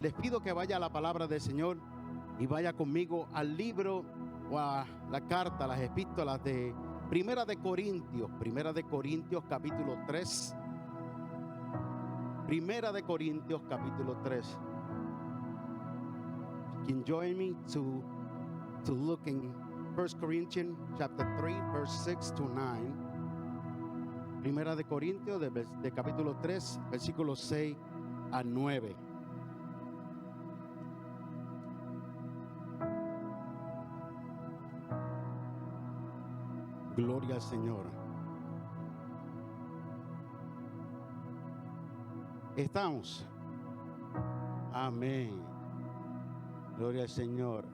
les pido que vaya a la palabra del Señor y vaya conmigo al libro o a la carta, las epístolas de Primera de Corintios capítulo 3. Primera de Corintios capítulo 3. Can join me to look in 1 Corinthians chapter 3 verse 6 to 9. Primera de Corintios de capítulo 3 versículos 6 a 9. Gloria al Señor. Estamos. Amén. Gloria al Señor.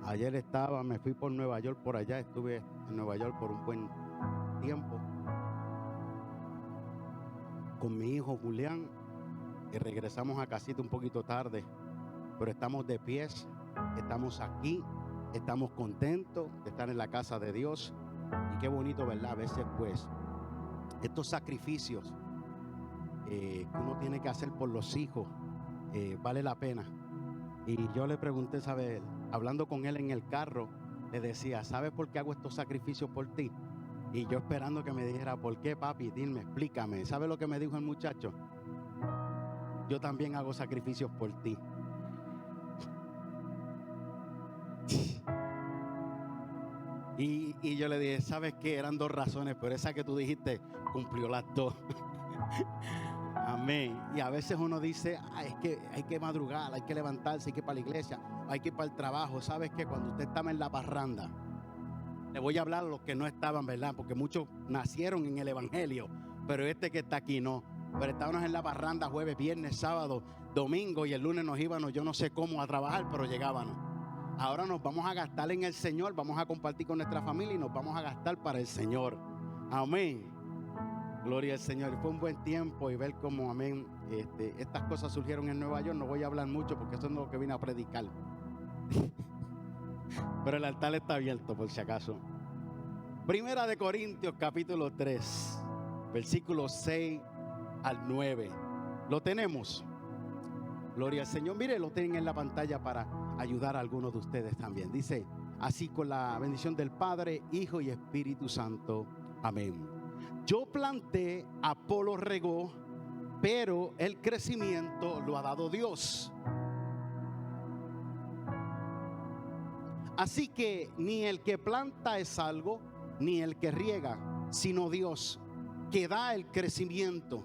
Ayer me fui por Nueva York por allá, estuve en Nueva York por un buen tiempo con mi hijo Julián y regresamos a casita un poquito tarde, pero estamos de pies, estamos aquí, estamos contentos de estar en la casa de Dios. Y qué bonito, ¿verdad? A veces pues estos sacrificios que uno tiene que hacer por los hijos vale la pena. Y yo le pregunté, ¿sabes? Hablando con él en el carro, le decía, ¿sabes por qué hago estos sacrificios por ti? Y yo esperando que me dijera, ¿por qué, papi? Dime, explícame. ¿Sabe lo que me dijo el muchacho? Yo también hago sacrificios por ti. Y yo le dije, ¿sabes qué? Eran dos razones, pero esa que tú dijiste cumplió las dos. Amén. Y a veces uno dice, es que hay que madrugar, hay que levantarse, hay que ir para la iglesia, hay que ir para el trabajo. ¿Sabes qué? Cuando usted estaba en la parranda, le voy a hablar a los que no estaban, ¿verdad? Porque muchos nacieron en el evangelio, pero este que está aquí no. Pero estábamos en la parranda jueves, viernes, sábado, domingo, y el lunes nos íbamos, yo no sé cómo, a trabajar, pero llegábamos. Ahora nos vamos a gastar en el Señor, vamos a compartir con nuestra familia y nos vamos a gastar para el Señor. Amén. Gloria al Señor. Fue un buen tiempo y ver cómo, amén, estas cosas surgieron en Nueva York. No voy a hablar mucho porque eso no es lo que vine a predicar. Pero el altar está abierto por si acaso. Primera de Corintios capítulo 3, versículos 6 al 9. ¿Lo tenemos? Gloria al Señor. Mire, lo tienen en la pantalla para ayudar a algunos de ustedes también. Dice así, con la bendición del Padre, Hijo y Espíritu Santo. Amén. Yo planté, Apolo regó, pero el crecimiento lo ha dado Dios. Así que ni el que planta es algo, ni el que riega, sino Dios, que da el crecimiento.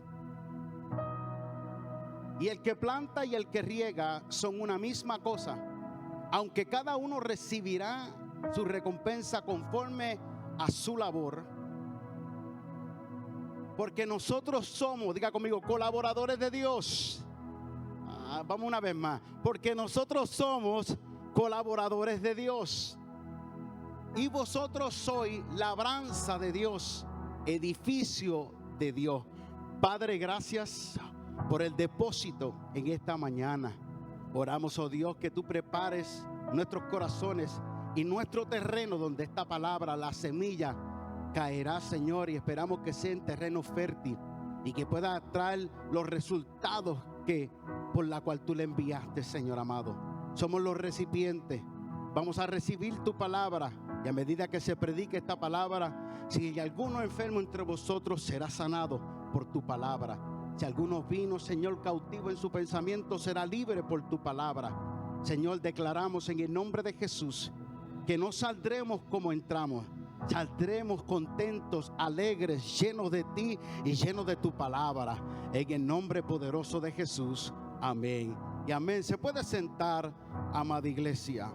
Y el que planta y el que riega son una misma cosa, aunque cada uno recibirá su recompensa conforme a su labor. Porque nosotros somos, diga conmigo, colaboradores de Dios. Vamos una vez más. Porque nosotros somos colaboradores de Dios. Y vosotros sois labranza de Dios, edificio de Dios. Padre, gracias por el depósito en esta mañana. Oramos, oh Dios, que tú prepares nuestros corazones y nuestro terreno donde esta palabra, la semilla, caerá, Señor, y esperamos que sea en terreno fértil y que pueda traer los resultados por la cual tú le enviaste, Señor amado. Somos los recipientes. Vamos a recibir tu palabra y a medida que se predique esta palabra, si hay alguno enfermo entre vosotros, será sanado por tu palabra. Si alguno vino, Señor, cautivo en su pensamiento, será libre por tu palabra. Señor, declaramos en el nombre de Jesús que no saldremos como entramos. Saldremos contentos, alegres, llenos de ti y llenos de tu palabra. En el nombre poderoso de Jesús. Amén. Y amén. Se puede sentar, amada iglesia.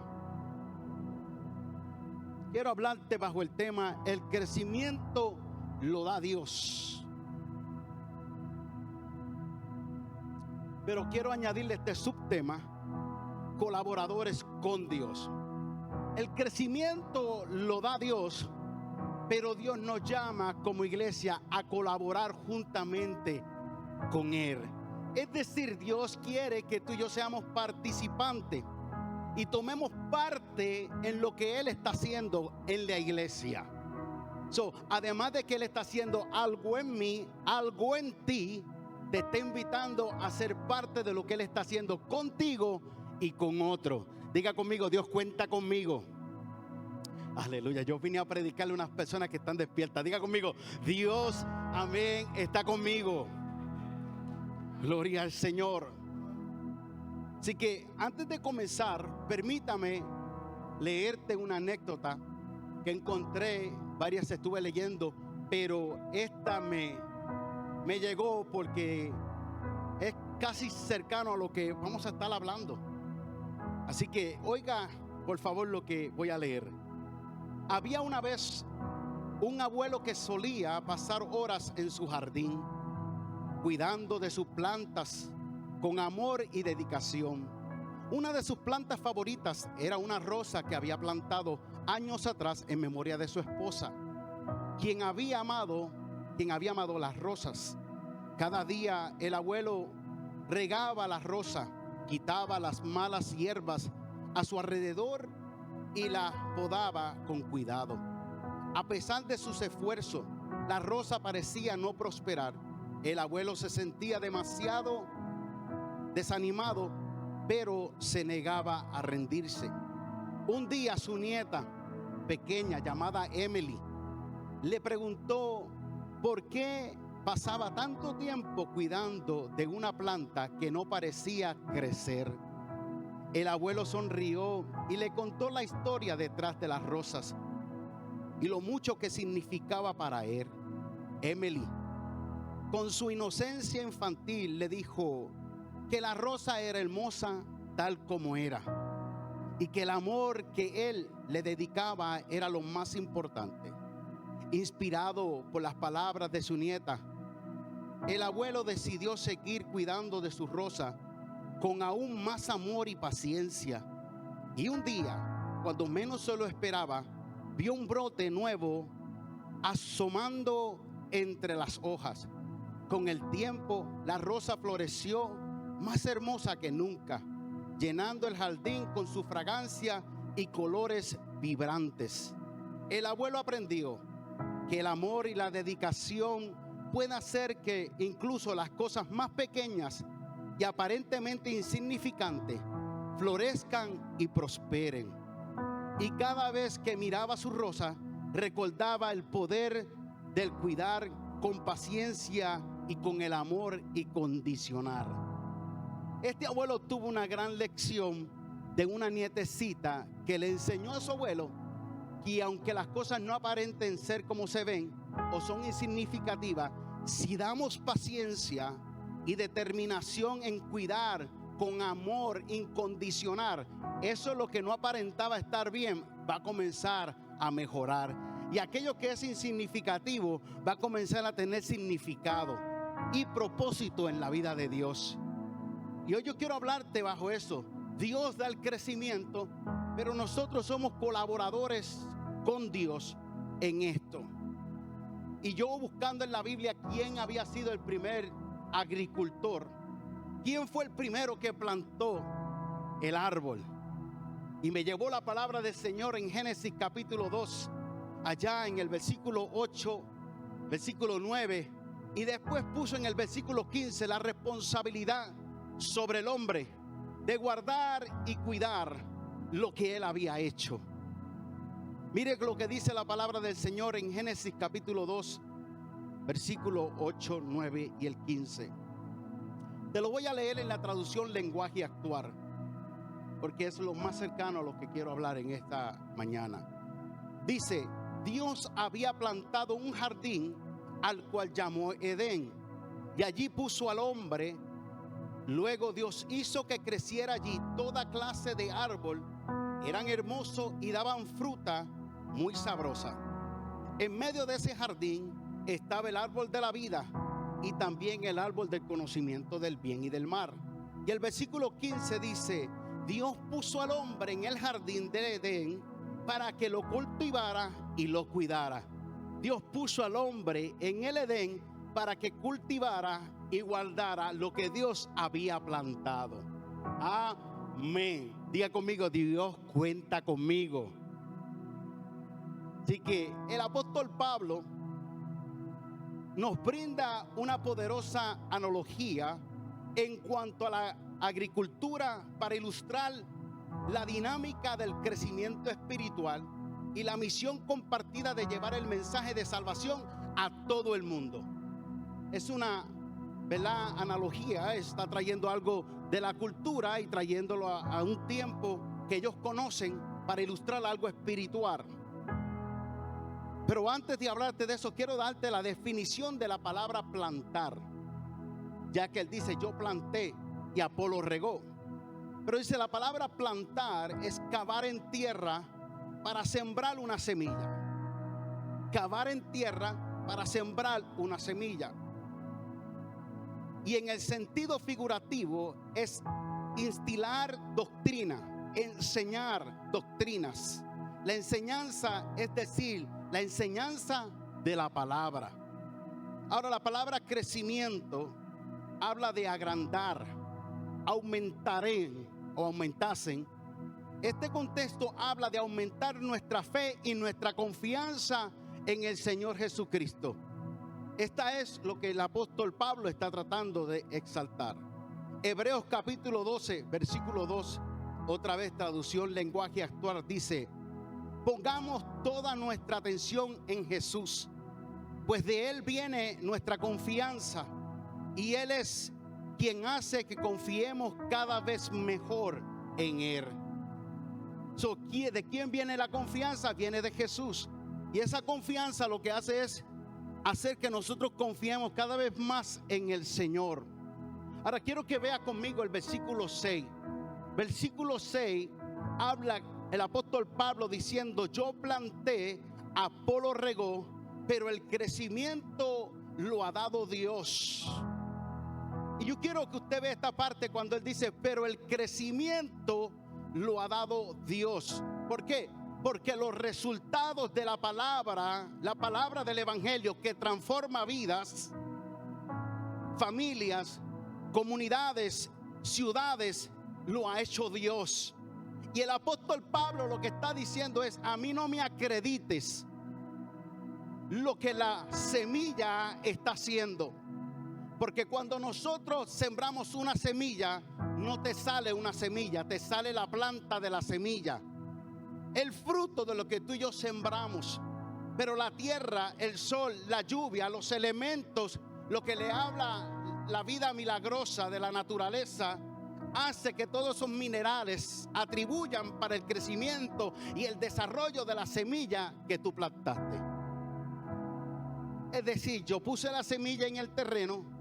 Quiero hablarte bajo el tema: el crecimiento lo da Dios. Pero quiero añadirle este subtema: colaboradores con Dios. El crecimiento lo da Dios, pero Dios nos llama como iglesia a colaborar juntamente con Él. Es decir, Dios quiere que tú y yo seamos participantes y tomemos parte en lo que Él está haciendo en la iglesia. Además de que Él está haciendo algo en mí, algo en ti, te está invitando a ser parte de lo que Él está haciendo contigo y con otro. Diga conmigo: Dios cuenta conmigo. Aleluya. Yo vine a predicarle a unas personas que están despiertas. Diga conmigo: Dios, amén, está conmigo. Gloria al Señor. Así que antes de comenzar, permítame leerte una anécdota que encontré. Varias estuve leyendo, pero esta me llegó porque es casi cercano a lo que vamos a estar hablando. Así que oiga por favor lo que voy a leer. Había una vez un abuelo que solía pasar horas en su jardín, cuidando de sus plantas con amor y dedicación. Una de sus plantas favoritas era una rosa que había plantado años atrás en memoria de su esposa, quien había amado las rosas. Cada día el abuelo regaba la rosa, quitaba las malas hierbas a su alrededor y la podaba con cuidado. A pesar de sus esfuerzos, la rosa parecía no prosperar. El abuelo se sentía demasiado desanimado, pero se negaba a rendirse. Un día su nieta pequeña, llamada Emily, le preguntó por qué pasaba tanto tiempo cuidando de una planta que no parecía crecer. El abuelo sonrió y le contó la historia detrás de las rosas y lo mucho que significaba para él. Emily, con su inocencia infantil, le dijo que la rosa era hermosa tal como era y que el amor que él le dedicaba era lo más importante. Inspirado por las palabras de su nieta, el abuelo decidió seguir cuidando de su rosa con aún más amor y paciencia. Y un día, cuando menos se lo esperaba, vio un brote nuevo asomando entre las hojas. Con el tiempo, la rosa floreció más hermosa que nunca, llenando el jardín con su fragancia y colores vibrantes. El abuelo aprendió que el amor y la dedicación pueden hacer que incluso las cosas más pequeñas y aparentemente insignificantes florezcan y prosperen. Y cada vez que miraba su rosa, recordaba el poder del cuidar con paciencia y con el amor incondicional. Este abuelo tuvo una gran lección de una nietecita que le enseñó a su abuelo que aunque las cosas no aparenten ser como se ven o son insignificativas, si damos paciencia y determinación en cuidar con amor incondicional, eso es lo que no aparentaba estar bien, va a comenzar a mejorar. Y aquello que es insignificativo va a comenzar a tener significado y propósito en la vida de Dios. Y hoy yo quiero hablarte bajo eso. Dios da el crecimiento, pero nosotros somos colaboradores con Dios en esto. Y yo buscando en la Biblia quién había sido el primer agricultor, quién fue el primero que plantó el árbol. Y me llevó la palabra del Señor en Génesis capítulo 2, allá en el versículo 8, versículo 9, y después puso en el versículo 15 la responsabilidad sobre el hombre de guardar y cuidar lo que él había hecho. Mire lo que dice la palabra del Señor en Génesis capítulo 2, versículo 8, 9 y el 15. Te lo voy a leer en la traducción lenguaje actual, porque es lo más cercano a lo que quiero hablar en esta mañana. Dice: Dios había plantado un jardín al cual llamó Edén, y allí puso al hombre. Luego Dios hizo que creciera allí toda clase de árbol. Eran hermosos y daban fruta muy sabrosa. En medio de ese jardín estaba el árbol de la vida y también el árbol del conocimiento del bien y del mal. Y el versículo 15 dice: Dios puso al hombre en el jardín de Edén para que lo cultivara y lo cuidara. Dios puso al hombre en el Edén para que cultivara y guardara lo que Dios había plantado. Amén. Diga conmigo: Dios cuenta conmigo. Así que el apóstol Pablo nos brinda una poderosa analogía en cuanto a la agricultura para ilustrar la dinámica del crecimiento espiritual y la misión compartida de llevar el mensaje de salvación a todo el mundo. Es una, ¿verdad?, analogía, está trayendo algo de la cultura y trayéndolo a un tiempo que ellos conocen para ilustrar algo espiritual. Pero antes de hablarte de eso, quiero darte la definición de la palabra plantar, ya que él dice: yo planté y Apolo regó. Pero dice, la palabra plantar es cavar en tierra para sembrar una semilla. Cavar en tierra para sembrar una semilla. Y en el sentido figurativo es instilar doctrina, enseñar doctrinas. La enseñanza, es decir, la enseñanza de la palabra. Ahora, la palabra crecimiento habla de agrandar, aumentaré o aumentasen. Este contexto habla de aumentar nuestra fe y nuestra confianza en el Señor Jesucristo. Esta es lo que el apóstol Pablo está tratando de exaltar. Hebreos capítulo 12, versículo 2, otra vez traducción lenguaje actual, dice: pongamos toda nuestra atención en Jesús, pues de Él viene nuestra confianza y Él es quien hace que confiemos cada vez mejor en Él. ¿De quién viene la confianza? Viene de Jesús. Y esa confianza lo que hace es hacer que nosotros confiemos cada vez más en el Señor. Ahora quiero que vea conmigo el versículo 6. Versículo 6 habla el apóstol Pablo diciendo: yo planté, Apolo regó, pero el crecimiento lo ha dado Dios. Y yo quiero que usted vea esta parte cuando él dice: pero el crecimiento lo ha dado Dios. ¿Por qué? Porque los resultados de la palabra del evangelio que transforma vidas, familias, comunidades, ciudades, lo ha hecho Dios. Y el apóstol Pablo lo que está diciendo es: a mí no me acredites lo que la semilla está haciendo. Porque cuando nosotros sembramos una semilla, no te sale una semilla, te sale la planta de la semilla, el fruto de lo que tú y yo sembramos. Pero la tierra, el sol, la lluvia, los elementos, lo que le habla la vida milagrosa de la naturaleza, hace que todos esos minerales atribuyan para el crecimiento y el desarrollo de la semilla que tú plantaste. Es decir, yo puse la semilla en el terreno,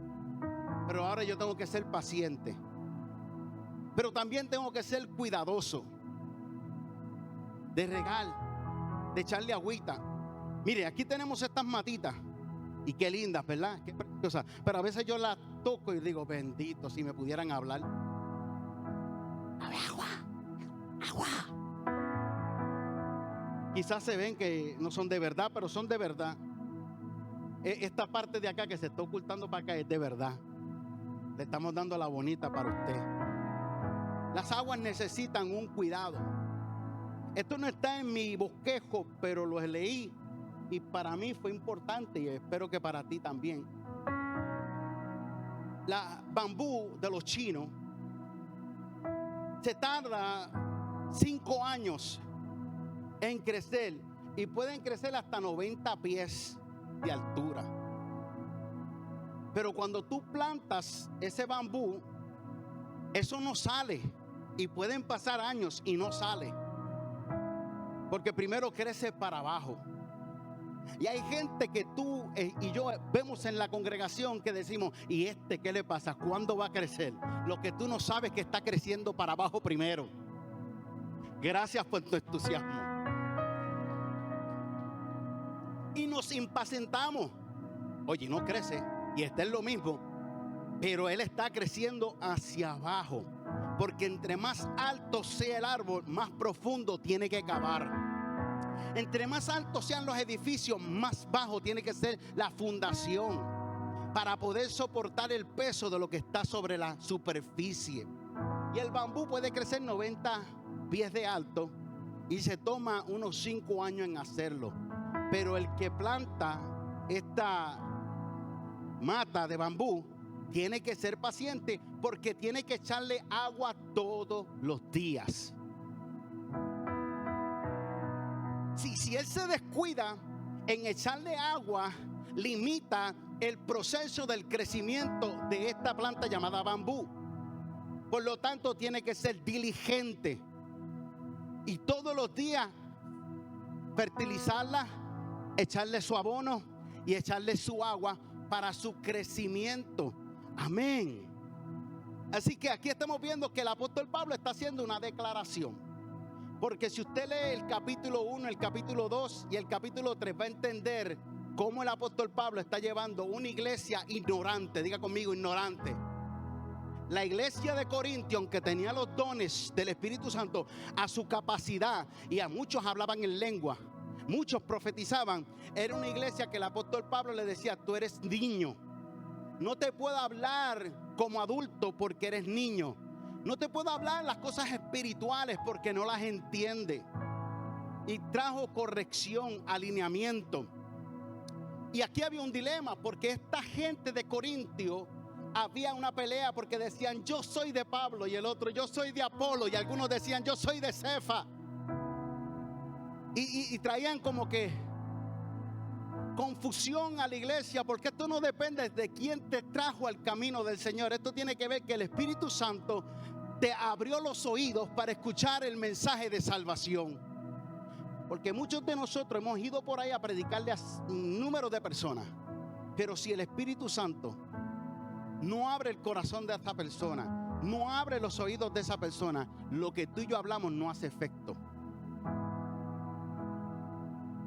pero ahora yo tengo que ser paciente. Pero también tengo que ser cuidadoso de regar, de echarle agüita. Mire, aquí tenemos estas matitas y qué lindas, ¿verdad? Qué preciosas. Pero a veces yo las toco y digo: bendito, si me pudieran hablar. Agua, agua. Quizás se ven que no son de verdad, pero son de verdad. Esta parte de acá que se está ocultando para acá es de verdad. Le estamos dando la bonita para usted. Las aguas necesitan un cuidado. Esto no está en mi bosquejo, pero lo leí y para mí fue importante y espero que para ti también. La bambú de los chinos se tarda 5 años en crecer y pueden crecer hasta 90 pies de altura. Pero cuando tú plantas ese bambú, eso no sale y pueden pasar años y no sale, porque primero crece para abajo. Y hay gente que tú y yo vemos en la congregación que decimos: ¿y qué le pasa? ¿Cuándo va a crecer? Lo que tú no sabes que está creciendo para abajo primero. Gracias por tu entusiasmo. Y nos impacientamos. Oye, no crece y está en lo mismo, pero él está creciendo hacia abajo, porque entre más alto sea el árbol, más profundo tiene que cavar. Entre más altos sean los edificios, más bajo tiene que ser la fundación para poder soportar el peso de lo que está sobre la superficie. Y el bambú puede crecer 90 pies de alto y se toma unos 5 años en hacerlo. Pero el que planta mata de bambú, tiene que ser paciente porque tiene que echarle agua todos los días. Si él se descuida en echarle agua, limita el proceso del crecimiento de esta planta llamada bambú. Por lo tanto, tiene que ser diligente y todos los días fertilizarla, echarle su abono y echarle su agua para su crecimiento. Amén. Así que aquí estamos viendo que el apóstol Pablo está haciendo una declaración. Porque si usted lee el capítulo 1, el capítulo 2 y el capítulo 3, va a entender cómo el apóstol Pablo está llevando una iglesia ignorante. Diga conmigo, ignorante. La iglesia de Corintio, aunque tenía los dones del Espíritu Santo a su capacidad, y a muchos hablaban en lengua, muchos profetizaban, era una iglesia que el apóstol Pablo le decía: tú eres niño, no te puedo hablar como adulto porque eres niño, no te puedo hablar las cosas espirituales porque no las entiende. Y trajo corrección, alineamiento. Y aquí había un dilema, porque esta gente de Corintio, había una pelea porque decían: yo soy de Pablo, y el otro: yo soy de Apolo, y algunos decían: yo soy de Cefa. Y traían como que confusión a la iglesia, porque esto no depende de quién te trajo al camino del Señor. Esto tiene que ver que el Espíritu Santo te abrió los oídos para escuchar el mensaje de salvación. Porque muchos de nosotros hemos ido por ahí a predicarle a un número de personas, pero si el Espíritu Santo no abre el corazón de esa persona, no abre los oídos de esa persona, lo que tú y yo hablamos no hace efecto.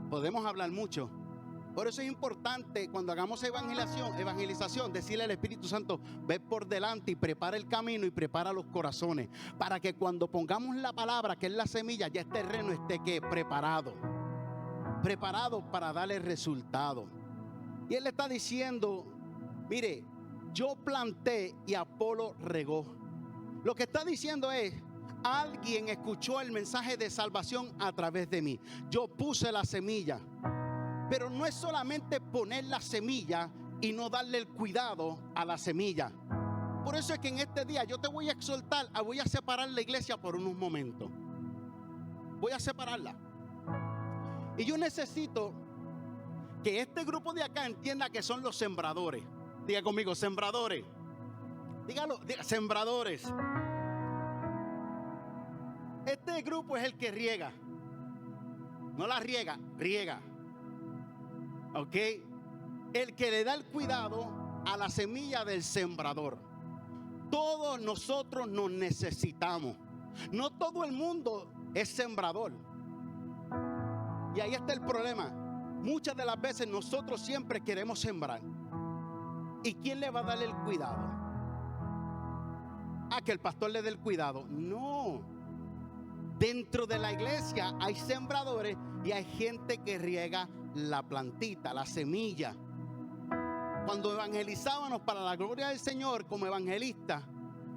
Podemos hablar mucho. Por eso es importante, cuando hagamos evangelización, decirle al Espíritu Santo: ve por delante y prepara el camino y prepara los corazones, para que cuando pongamos la palabra, que es la semilla, ya el terreno esté preparado para darle resultado. Y él le está diciendo: mire, yo planté y Apolo regó. Lo que está diciendo es: alguien escuchó el mensaje de salvación a través de mí. Yo puse la semilla. Pero no es solamente poner la semilla y no darle el cuidado a la semilla. Por eso es que en este día yo te voy a exhortar, voy a separar la iglesia por unos momentos. Voy a separarla. Y yo necesito que este grupo de acá entienda que son los sembradores. Diga conmigo, sembradores. Dígalo, sembradores. Este grupo es el que riega. No la riega, riega. ¿Ok? El que le da el cuidado a la semilla del sembrador. Todos nosotros nos necesitamos. No todo el mundo es sembrador. Y ahí está el problema. Muchas de las veces nosotros siempre queremos sembrar. ¿Y quién le va a dar el cuidado? Que el pastor le dé el cuidado. No. Dentro de la iglesia hay sembradores y hay gente que riega la plantita, la semilla. Cuando evangelizábamos para la gloria del Señor como evangelistas,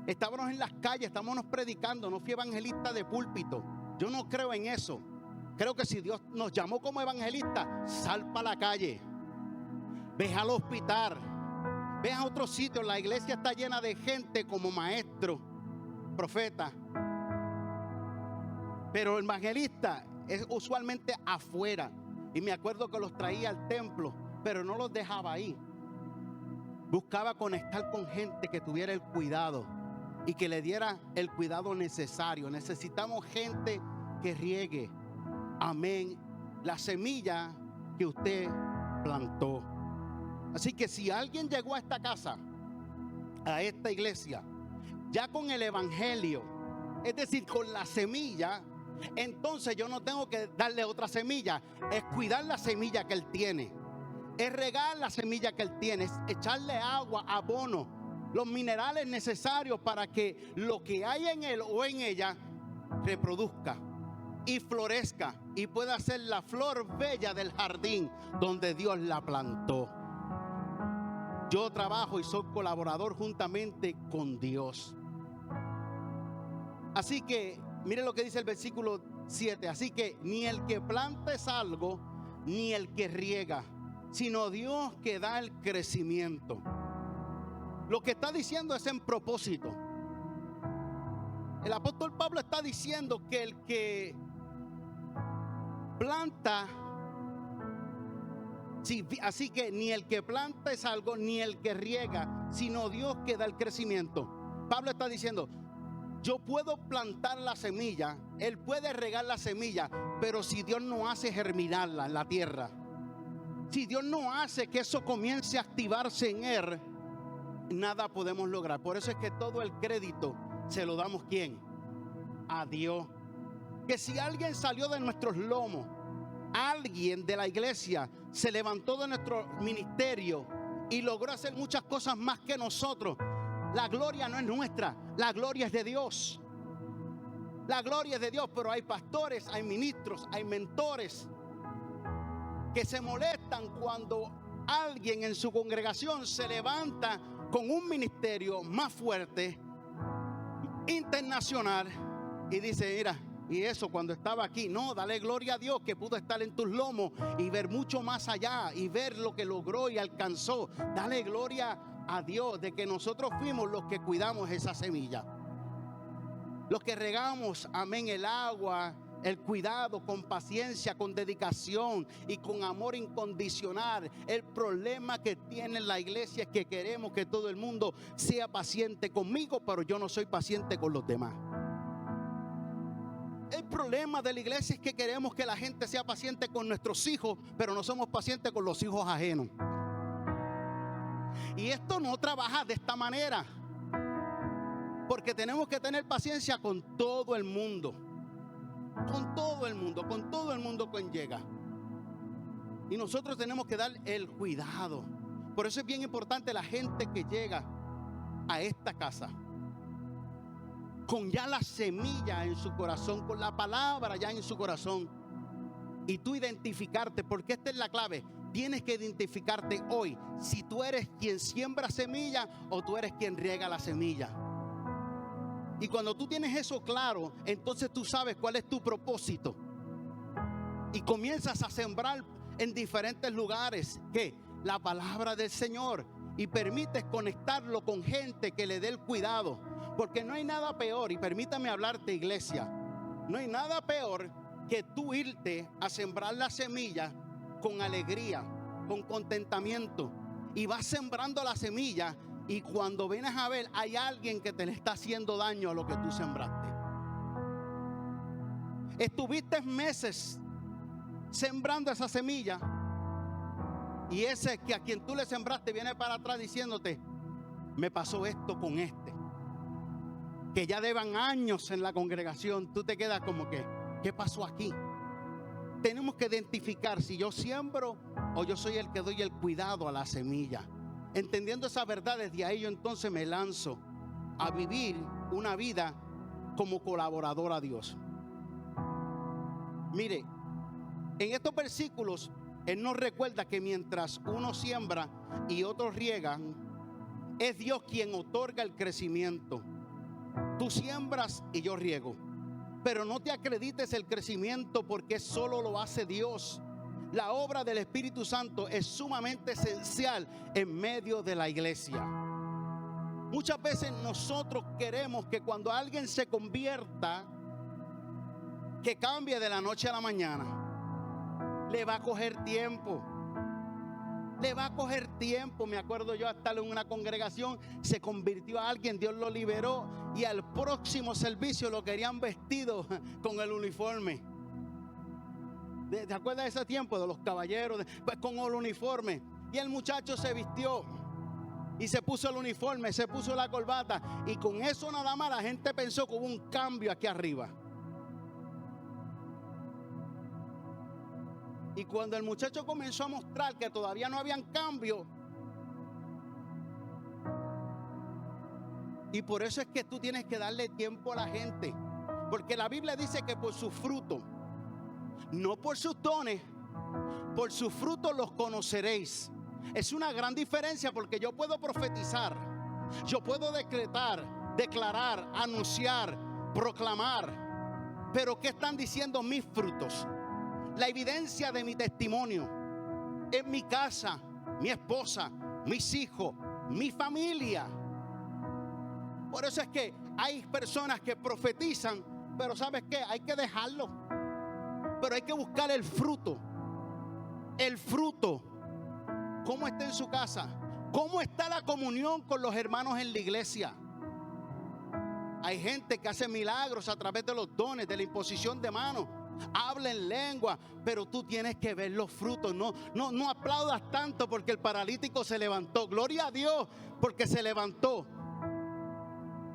estábamos en las calles, estábamos predicando. No fui evangelista de púlpito. Yo no creo en eso. Creo que si Dios nos llamó como evangelistas, sal para la calle, ve al hospital, ve a otros sitios. La iglesia está llena de gente como maestro, profeta. Pero el evangelista es usualmente afuera. Y me acuerdo que los traía al templo, pero no los dejaba ahí. Buscaba conectar con gente que tuviera el cuidado y que le diera el cuidado necesario. Necesitamos gente que riegue, amén, la semilla que usted plantó. Así que si alguien llegó a esta casa, a esta iglesia, ya con el evangelio, es decir, con la semilla, entonces yo no tengo que darle otra semilla. Es cuidar la semilla que él tiene, es regar la semilla que él tiene, es echarle agua, abono, los minerales necesarios para que lo que hay en él o en ella reproduzca y florezca y pueda ser la flor bella del jardín donde Dios la plantó. Yo trabajo y soy colaborador juntamente con Dios. Así que mire lo que dice el versículo 7. Así que ni el que planta es algo, ni el que riega, sino Dios que da el crecimiento. Lo que está diciendo es en propósito. El apóstol Pablo está diciendo que el que planta, sí, así que ni el que planta es algo, ni el que riega, sino Dios que da el crecimiento. Pablo está diciendo, yo puedo plantar la semilla, él puede regar la semilla, pero si Dios no hace germinarla en la tierra, si Dios no hace que eso comience a activarse en él, nada podemos lograr. Por eso es que todo el crédito se lo damos, ¿quién? A Dios. Que si alguien salió de nuestros lomos, alguien de la iglesia se levantó de nuestro ministerio y logró hacer muchas cosas más que nosotros, la gloria no es nuestra, la gloria es de Dios. La gloria es de Dios. Pero hay pastores, hay ministros, hay mentores que se molestan cuando alguien en su congregación se levanta con un ministerio más fuerte, internacional, y dice, mira, y eso cuando estaba aquí. No, dale gloria a Dios que pudo estar en tus lomos y ver mucho más allá y ver lo que logró y alcanzó. Dale gloria a Dios de que nosotros fuimos los que cuidamos esa semilla, los que regamos, amén, el agua, el cuidado con paciencia, con dedicación y con amor incondicional. El problema que tiene la iglesia es que queremos que todo el mundo sea paciente conmigo, pero yo no soy paciente con los demás. El problema de la iglesia es que queremos que la gente sea paciente con nuestros hijos, pero no somos pacientes con los hijos ajenos. Y esto no trabaja de esta manera, porque tenemos que tener paciencia con todo el mundo. Con todo el mundo, con todo el mundo que llega. Y nosotros tenemos que dar el cuidado. Por eso es bien importante la gente que llega a esta casa con ya la semilla en su corazón, con la palabra ya en su corazón, y tú identificarte, porque esta es la clave. Tienes que identificarte hoy si tú eres quien siembra semilla o tú eres quien riega la semilla. Y cuando tú tienes eso claro, entonces tú sabes cuál es tu propósito. Y comienzas a sembrar en diferentes lugares, ¿qué? La palabra del Señor. Y permites conectarlo con gente que le dé el cuidado. Porque no hay nada peor, y permítame hablarte, iglesia, no hay nada peor que tú irte a sembrar la semilla con alegría, con contentamiento. Y vas sembrando la semilla, y cuando vienes a ver, hay alguien que te le está haciendo daño a lo que tú sembraste. Estuviste meses sembrando esa semilla, y ese que a quien tú le sembraste viene para atrás diciéndote, me pasó esto con este, que ya llevan años en la congregación. Tú te quedas como que, ¿qué pasó aquí? Tenemos que identificar si yo siembro o yo soy el que doy el cuidado a la semilla. Entendiendo esas verdades, de ahí yo entonces me lanzo a vivir una vida como colaborador a Dios. Mire, en estos versículos Él nos recuerda que mientras uno siembra y otros riegan, es Dios quien otorga el crecimiento. Tú siembras y yo riego, pero no te acredites el crecimiento, porque solo lo hace Dios. La obra del Espíritu Santo es sumamente esencial en medio de la iglesia. Muchas veces nosotros queremos que cuando alguien se convierta, que cambie de la noche a la mañana. Le va a coger tiempo. Le va a coger tiempo. Me acuerdo yo estar en una congregación, se convirtió a alguien, Dios lo liberó, y al próximo servicio lo querían vestido con el uniforme. ¿Te acuerdas de ese tiempo de los caballeros? Pues con el uniforme. Y el muchacho se vistió y se puso el uniforme, se puso la corbata, y con eso nada más la gente pensó que hubo un cambio aquí arriba. Y cuando el muchacho comenzó a mostrar que todavía no habían cambio, y por eso es que tú tienes que darle tiempo a la gente, porque la Biblia dice que por su fruto, no por sus dones, por sus frutos los conoceréis. Es una gran diferencia, porque yo puedo profetizar, yo puedo declarar, anunciar, proclamar, pero ¿qué están diciendo mis frutos? La evidencia de mi testimonio. en mi casa, mi esposa, mis hijos, mi familia. Por eso es que hay personas que profetizan, pero ¿sabes qué? Hay que dejarlo. Pero hay que buscar el fruto. El fruto. ¿Cómo está en su casa? ¿Cómo está la comunión con los hermanos en la iglesia? Hay gente que hace milagros a través de los dones, de la imposición de manos. Habla en lengua, pero tú tienes que ver los frutos. No aplaudas tanto porque el paralítico se levantó. Gloria a Dios porque se levantó.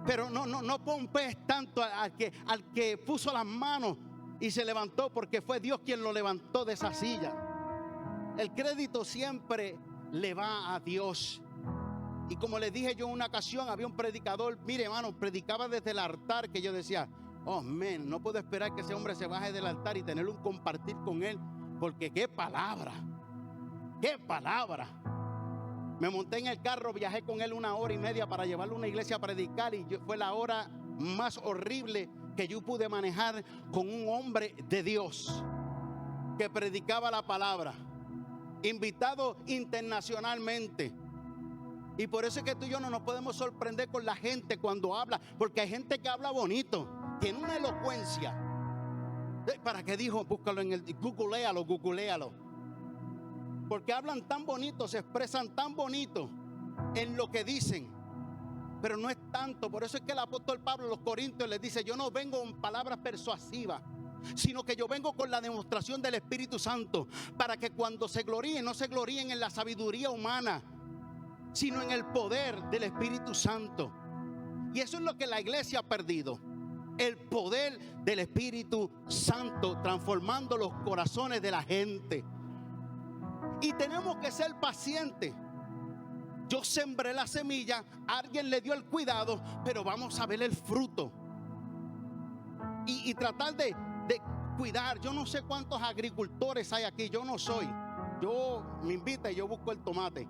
Pero no pompees tanto al que puso las manos y se levantó, porque fue Dios quien lo levantó de esa silla. El crédito siempre le va a Dios. Y como les dije yo en una ocasión, había un predicador, mire hermano, predicaba desde el altar, que yo decía, oh man, no puedo esperar que ese hombre se baje del altar y tener un compartir con él, porque qué palabra, qué palabra. Me monté en el carro, viajé con él 1 hora y media para llevarlo a una iglesia a predicar, y fue la hora más horrible que yo pude manejar con un hombre de Dios que predicaba la palabra, invitado internacionalmente. Y por eso es que tú y yo no nos podemos sorprender con la gente cuando habla, porque hay gente que habla bonito, tiene una elocuencia. ¿Para qué dijo? Búscalo en el googlealo. Porque hablan tan bonito, se expresan tan bonito en lo que dicen, pero no es tanto. Por eso es que el apóstol Pablo a los Corintios les dice, yo no vengo con palabras persuasivas, sino que yo vengo con la demostración del Espíritu Santo, para que cuando se gloríen, no se gloríen en la sabiduría humana, sino en el poder del Espíritu Santo. Y eso es lo que la iglesia ha perdido, el poder del Espíritu Santo transformando los corazones de la gente. Y tenemos que ser pacientes. Yo sembré la semilla, alguien le dio el cuidado, pero vamos a ver el fruto. Y tratar de cuidar. Yo no sé cuántos agricultores hay aquí, yo no soy. Yo me invita y yo busco el tomate.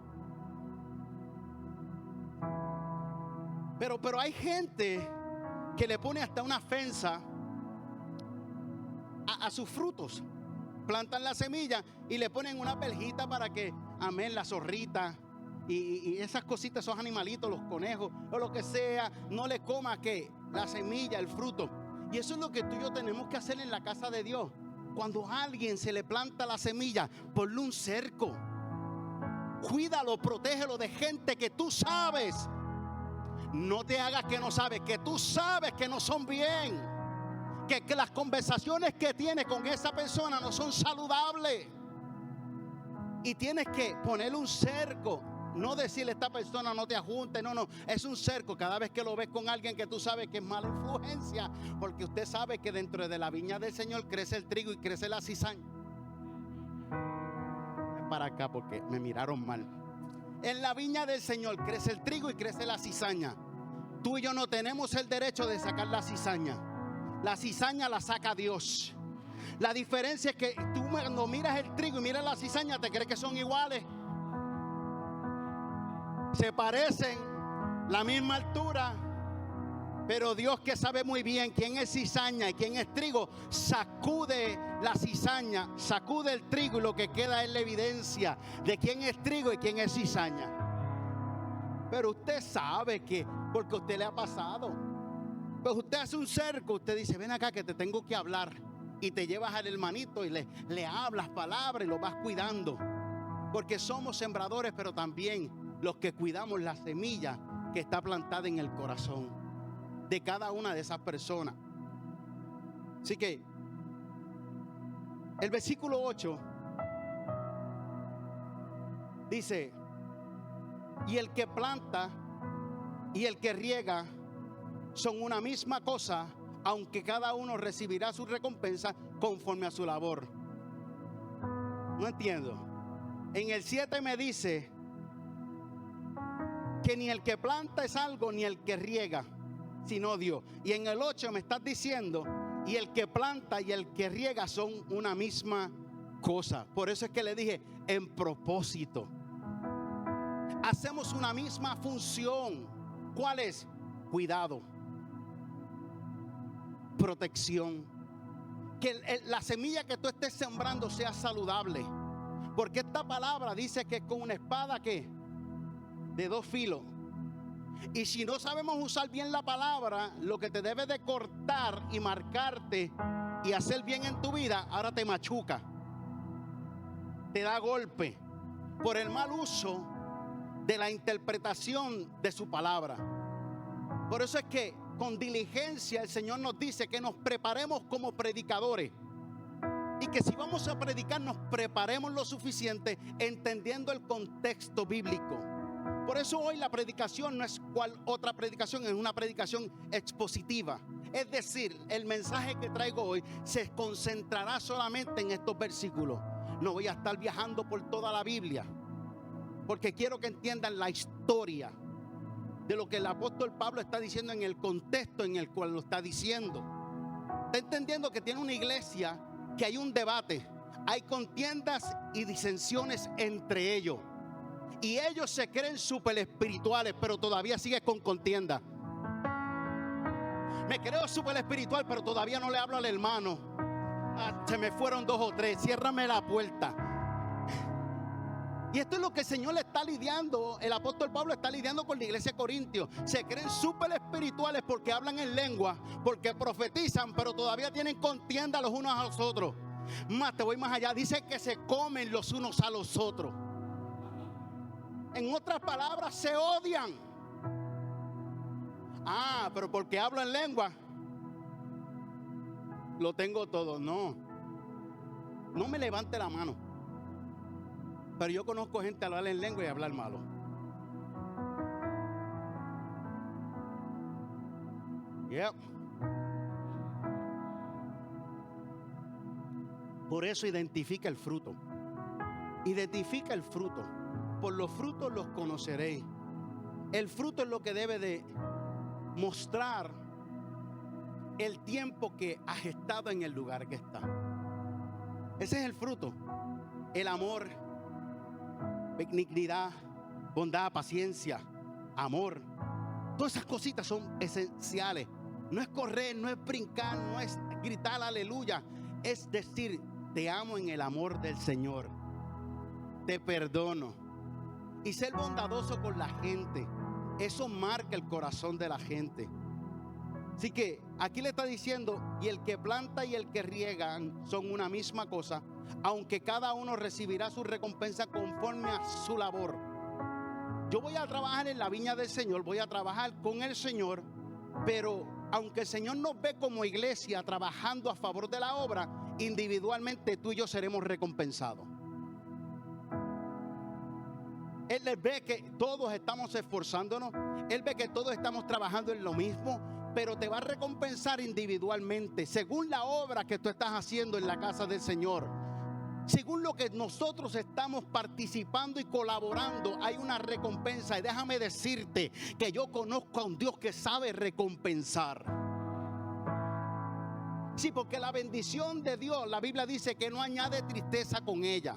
Pero hay gente que le pone hasta una fensa a sus frutos. Plantan la semilla y le ponen una verjita para que, amén, la zorrita y esas cositas, esos animalitos, los conejos o lo que sea, no le coma que la semilla, el fruto. Y eso es lo que tú y yo tenemos que hacer en la casa de Dios. Cuando a alguien se le planta la semilla, ponle un cerco. Cuídalo, protégelo de gente que tú sabes. No te hagas que no sabes, que tú sabes que no son bien. Que las conversaciones que tienes con esa persona no son saludables. Y tienes que ponerle un cerco. No decirle a esta persona no te ajunte, no, es un cerco. Cada vez que lo ves con alguien que tú sabes que es mala influencia, porque usted sabe que dentro de la viña del Señor crece el trigo y crece la cizaña. Para acá porque me miraron mal. En la viña del Señor crece el trigo y crece la cizaña. Tú y yo no tenemos el derecho de sacar la cizaña. La cizaña la saca Dios. La diferencia es que tú cuando miras el trigo y miras la cizaña te crees que son iguales. Se parecen, la misma altura, pero Dios, que sabe muy bien quién es cizaña y quién es trigo, sacude la cizaña, sacude el trigo y lo que queda es la evidencia de quién es trigo y quién es cizaña. Pero usted sabe que, porque a usted le ha pasado. Pues usted hace un cerco, usted dice, ven acá que te tengo que hablar. Y te llevas al hermanito y le hablas palabras y lo vas cuidando. Porque somos sembradores, pero también los que cuidamos la semilla que está plantada en el corazón de cada una de esas personas. Así que el versículo 8 dice, y el que planta y el que riega son una misma cosa, aunque cada uno recibirá su recompensa conforme a su labor. No entiendo. En el 7 me dice que ni el que planta es algo, ni el que riega, sino Dios. Y en el 8 me estás diciendo, y el que planta y el que riega son una misma cosa. Por eso es que le dije, en propósito. Hacemos una misma función. ¿Cuál es? Cuidado, protección. Que la semilla que tú estés sembrando sea saludable. Porque esta palabra dice que es con una espada que de dos filos. Y si no sabemos usar bien la palabra, lo que te debe de cortar y marcarte y hacer bien en tu vida, ahora te machuca, te da golpe por el mal uso de la interpretación de su palabra. Por eso es que con diligencia el Señor nos dice que nos preparemos como predicadores, y que si vamos a predicar nos preparemos lo suficiente entendiendo el contexto bíblico. Por eso hoy la predicación no es cual otra predicación, es una predicación expositiva. Es decir, el mensaje que traigo hoy se concentrará solamente en estos versículos. No voy a estar viajando por toda la Biblia, porque quiero que entiendan la historia de lo que el apóstol Pablo está diciendo en el contexto en el cual lo está diciendo. Está entendiendo que tiene una iglesia, que hay un debate, hay contiendas y disensiones entre ellos. Y ellos se creen súper espirituales, pero todavía siguen con contienda. Me creo súper espiritual, pero todavía no le hablo al hermano. Se me fueron 2 o 3, ciérrame la puerta. Y esto es lo que el Señor le está lidiando. El apóstol Pablo está lidiando con la iglesia de Corintios. Se creen súper espirituales porque hablan en lengua, porque profetizan, pero todavía tienen contienda los unos a los otros. Más, te voy más allá. Dice que se comen los unos a los otros. En otras palabras, se odian. Pero porque hablo en lengua lo tengo todo. No me levante la mano, pero yo conozco gente a hablar en lengua y hablar malo. Yep. Por eso identifica el fruto. Identifica el fruto. Por los frutos los conoceréis. El fruto es lo que debe de mostrar el tiempo que has estado en el lugar que está. Ese es el fruto. El amor, benignidad, bondad, paciencia, amor. Todas esas cositas son esenciales. No es correr, no es brincar, no es gritar aleluya. Es decir, te amo en el amor del Señor. Te perdono. Y ser bondadoso con la gente. Eso marca el corazón de la gente. Así que aquí le está diciendo, y el que planta y el que riegan son una misma cosa, aunque cada uno recibirá su recompensa conforme a su labor. Yo voy a trabajar en la viña del Señor, voy a trabajar con el Señor, pero aunque el Señor nos ve como iglesia trabajando a favor de la obra, individualmente tú y yo seremos recompensados. Él ve que todos estamos esforzándonos, Él ve que todos estamos trabajando en lo mismo, pero te va a recompensar individualmente, según la obra que tú estás haciendo en la casa del Señor. Según lo que nosotros estamos participando y colaborando, hay una recompensa. Y déjame decirte que yo conozco a un Dios que sabe recompensar. Sí, porque la bendición de Dios, la Biblia dice que no añade tristeza con ella.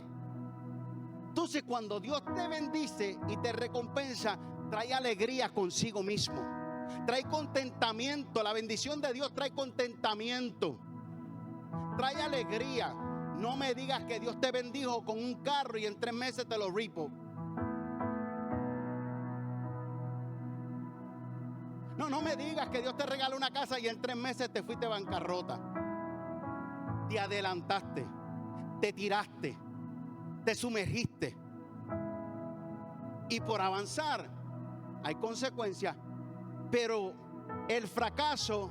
Entonces, cuando Dios te bendice y te recompensa, trae alegría consigo mismo. Trae contentamiento. La bendición de Dios trae contentamiento. Trae alegría. No me digas que Dios te bendijo con un carro y en 3 meses te lo ripo. No me digas que Dios te regaló una casa y en 3 meses te fuiste bancarrota. Te adelantaste, te tiraste, te sumergiste. Y por avanzar hay consecuencias. Pero el fracaso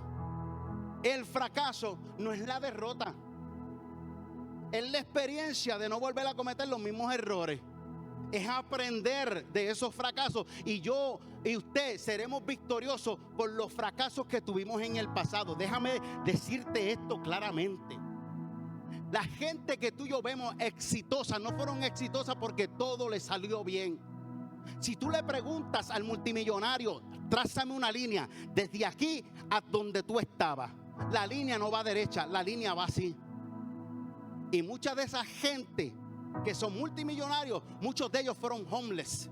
no es la derrota. Es la experiencia de no volver a cometer los mismos errores. Es aprender de esos fracasos. Y yo y usted seremos victoriosos por los fracasos que tuvimos en el pasado. Déjame decirte esto claramente. La gente que tú y yo vemos exitosa, no fueron exitosas porque todo le salió bien. Si tú le preguntas al multimillonario, trázame una línea desde aquí a donde tú estabas, la línea no va derecha, la línea va así. Y mucha de esa gente que son multimillonarios, muchos de ellos fueron homeless.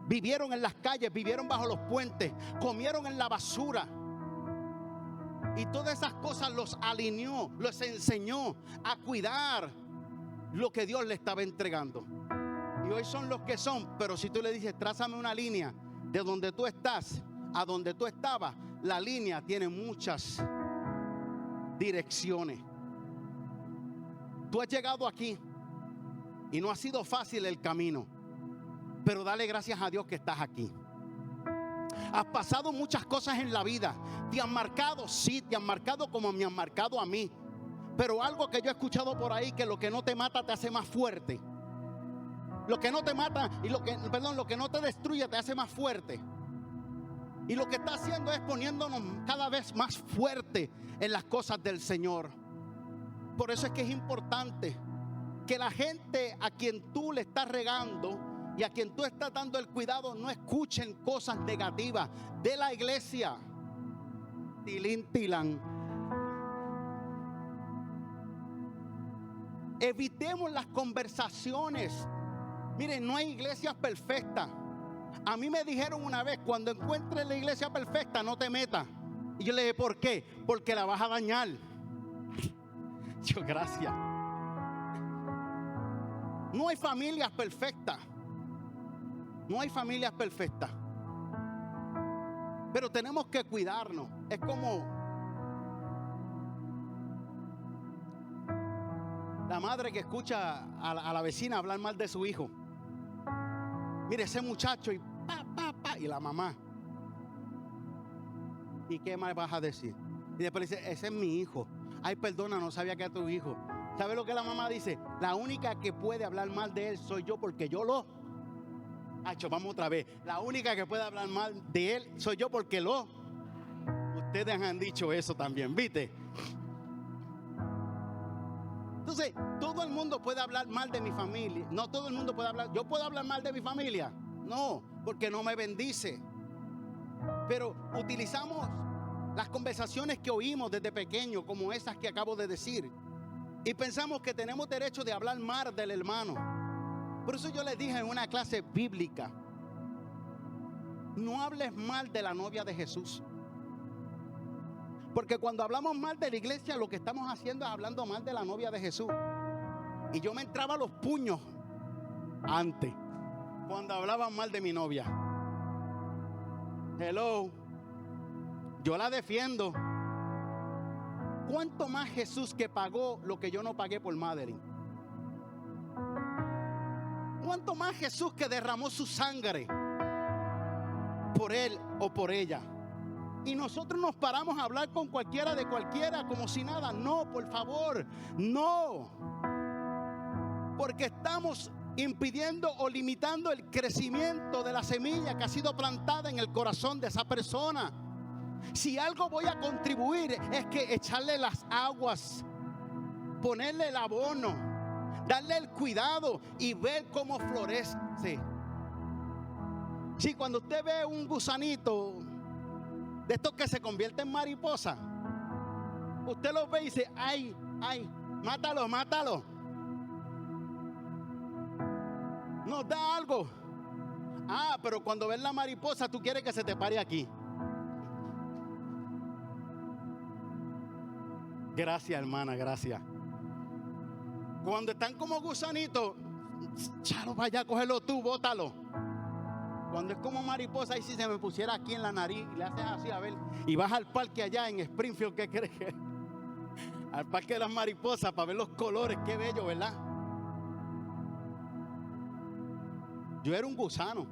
Vivieron en las calles, vivieron bajo los puentes, comieron en la basura. Y todas esas cosas los alineó, los enseñó a cuidar lo que Dios le estaba entregando. Y hoy son los que son, pero si tú le dices, trázame una línea de donde tú estás a donde tú estabas, la línea tiene muchas direcciones. Tú has llegado aquí y no ha sido fácil el camino, pero dale gracias a Dios que estás aquí. Has pasado muchas cosas en la vida. Te han marcado, sí, te han marcado como me han marcado a mí. Pero algo que yo he escuchado por ahí, que lo que no te mata te hace más fuerte. Lo que no te mata y lo que no te destruye te hace más fuerte. Y lo que está haciendo es poniéndonos cada vez más fuerte en las cosas del Señor. Por eso es que es importante que la gente a quien tú le estás regando y a quien tú estás dando el cuidado no escuchen cosas negativas de la iglesia. Tilín, tilán. Evitemos las conversaciones. Miren, no hay iglesias perfectas. A mí me dijeron una vez, cuando encuentres la iglesia perfecta, no te metas. Y yo le dije, ¿por qué? Porque la vas a dañar. Dios, gracias. No hay familias perfectas. No hay familias perfectas. Pero tenemos que cuidarnos. Es como la madre que escucha a la vecina hablar mal de su hijo. Mire, ese muchacho y y la mamá. ¿Y qué más vas a decir? Y después dice, ese es mi hijo. Ay, perdona, no sabía que era tu hijo. ¿Sabe lo que la mamá dice? La única que puede hablar mal de él soy yo, porque yo lo... vamos otra vez. La única que puede hablar mal de él soy yo, porque lo... Ustedes han dicho eso también, ¿viste? Entonces, todo el mundo puede hablar mal de mi familia. No todo el mundo puede hablar. ¿Yo puedo hablar mal de mi familia? No, porque no me bendice. Pero utilizamos las conversaciones que oímos desde pequeño, como esas que acabo de decir, y pensamos que tenemos derecho de hablar mal del hermano. Por eso yo les dije en una clase bíblica, no hables mal de la novia de Jesús. Porque cuando hablamos mal de la iglesia, lo que estamos haciendo es hablando mal de la novia de Jesús. Y yo me entraba los puños antes, cuando hablaban mal de mi novia. Hello. Yo la defiendo. ¿Cuánto más Jesús que pagó lo que yo no pagué por Madeline? ¿Cuánto más Jesús que derramó su sangre por él o por ella? Y nosotros nos paramos a hablar con cualquiera de cualquiera como si nada. No, por favor, no. Porque estamos impidiendo o limitando el crecimiento de la semilla que ha sido plantada en el corazón de esa persona. Si algo voy a contribuir es que echarle las aguas, ponerle el abono, darle el cuidado y ver cómo florece. Si cuando usted ve un gusanito de estos que se convierte en mariposa, usted lo ve y dice, ay, mátalo, mátalo. Nos da algo. Pero cuando ves la mariposa, tú quieres que se te pare aquí. Gracias, hermana, gracias. Cuando están como gusanitos, chalo, vaya, cógelo tú, bótalo. Cuando es como mariposa, ahí si se me pusiera aquí en la nariz y le haces así, a ver, y vas al parque allá en Springfield, ¿qué crees que? Al parque de las mariposas para ver los colores, qué bello, ¿verdad? Yo era un gusano.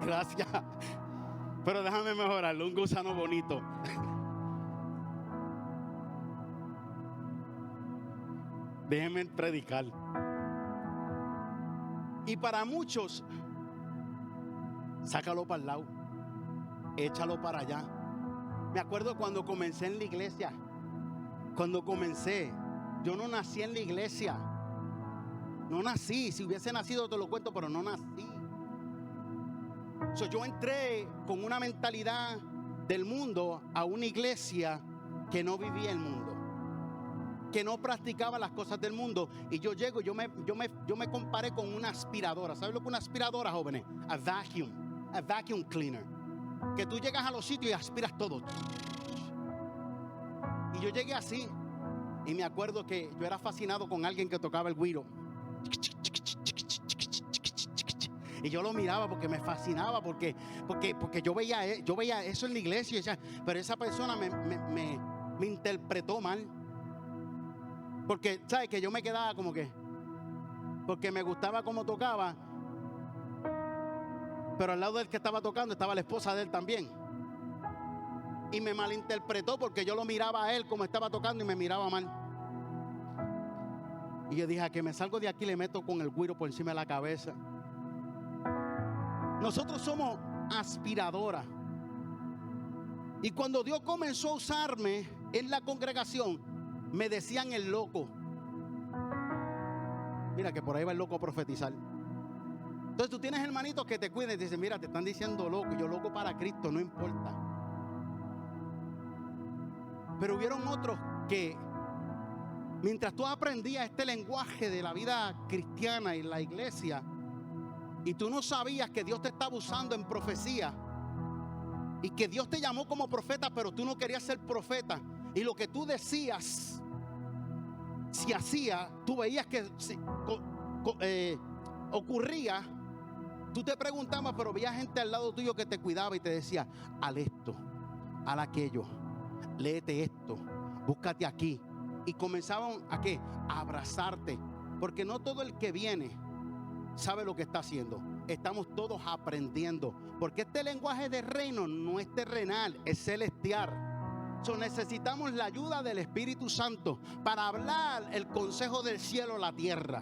Gracias. Pero déjame mejorarlo, un gusano bonito. Déjenme predicar. Y para muchos, sácalo para el lado, échalo para allá. Me acuerdo cuando comencé en la iglesia. Cuando comencé, yo no nací en la iglesia. No nací. Si hubiese nacido te lo cuento, pero no nací. Yo entré con una mentalidad del mundo a una iglesia que no vivía el mundo, que no practicaba las cosas del mundo. Y yo llego, yo me comparé con una aspiradora. ¿Sabes lo que es una aspiradora, jóvenes? A vacuum cleaner. Que tú llegas a los sitios y aspiras todo. Y yo llegué así. Y me acuerdo que yo era fascinado con alguien que tocaba el güiro. Y yo lo miraba porque me fascinaba, porque yo veía eso en la iglesia, y decía, pero esa persona me interpretó mal. Porque, ¿sabes? Que yo me quedaba como que, porque me gustaba cómo tocaba, pero al lado del que estaba tocando estaba la esposa de él también. Y me malinterpretó porque yo lo miraba a él como estaba tocando y me miraba mal. Y yo dije, a que me salgo de aquí le meto con el güiro por encima de la cabeza. Nosotros somos aspiradoras. Y cuando Dios comenzó a usarme en la congregación, me decían el loco. Mira que por ahí va el loco a profetizar. Entonces tú tienes hermanitos que te cuiden y te dicen, mira, te están diciendo loco. Yo loco para Cristo, no importa. Pero hubieron otros que, mientras tú aprendías este lenguaje de la vida cristiana y la iglesia, y tú no sabías que Dios te estaba usando en profecía, y que Dios te llamó como profeta, pero tú no querías ser profeta, y lo que tú decías, si hacía, tú veías que ocurría, tú te preguntabas, pero veía gente al lado tuyo que te cuidaba y te decía, haz esto, haz aquello, léete esto, búscate aquí. Y comenzaban ¿a qué? A abrazarte, porque no todo el que viene sabe lo que está haciendo. Estamos todos aprendiendo, porque este lenguaje de reino no es terrenal, es celestial. Necesitamos la ayuda del Espíritu Santo para hablar el consejo del cielo a la tierra.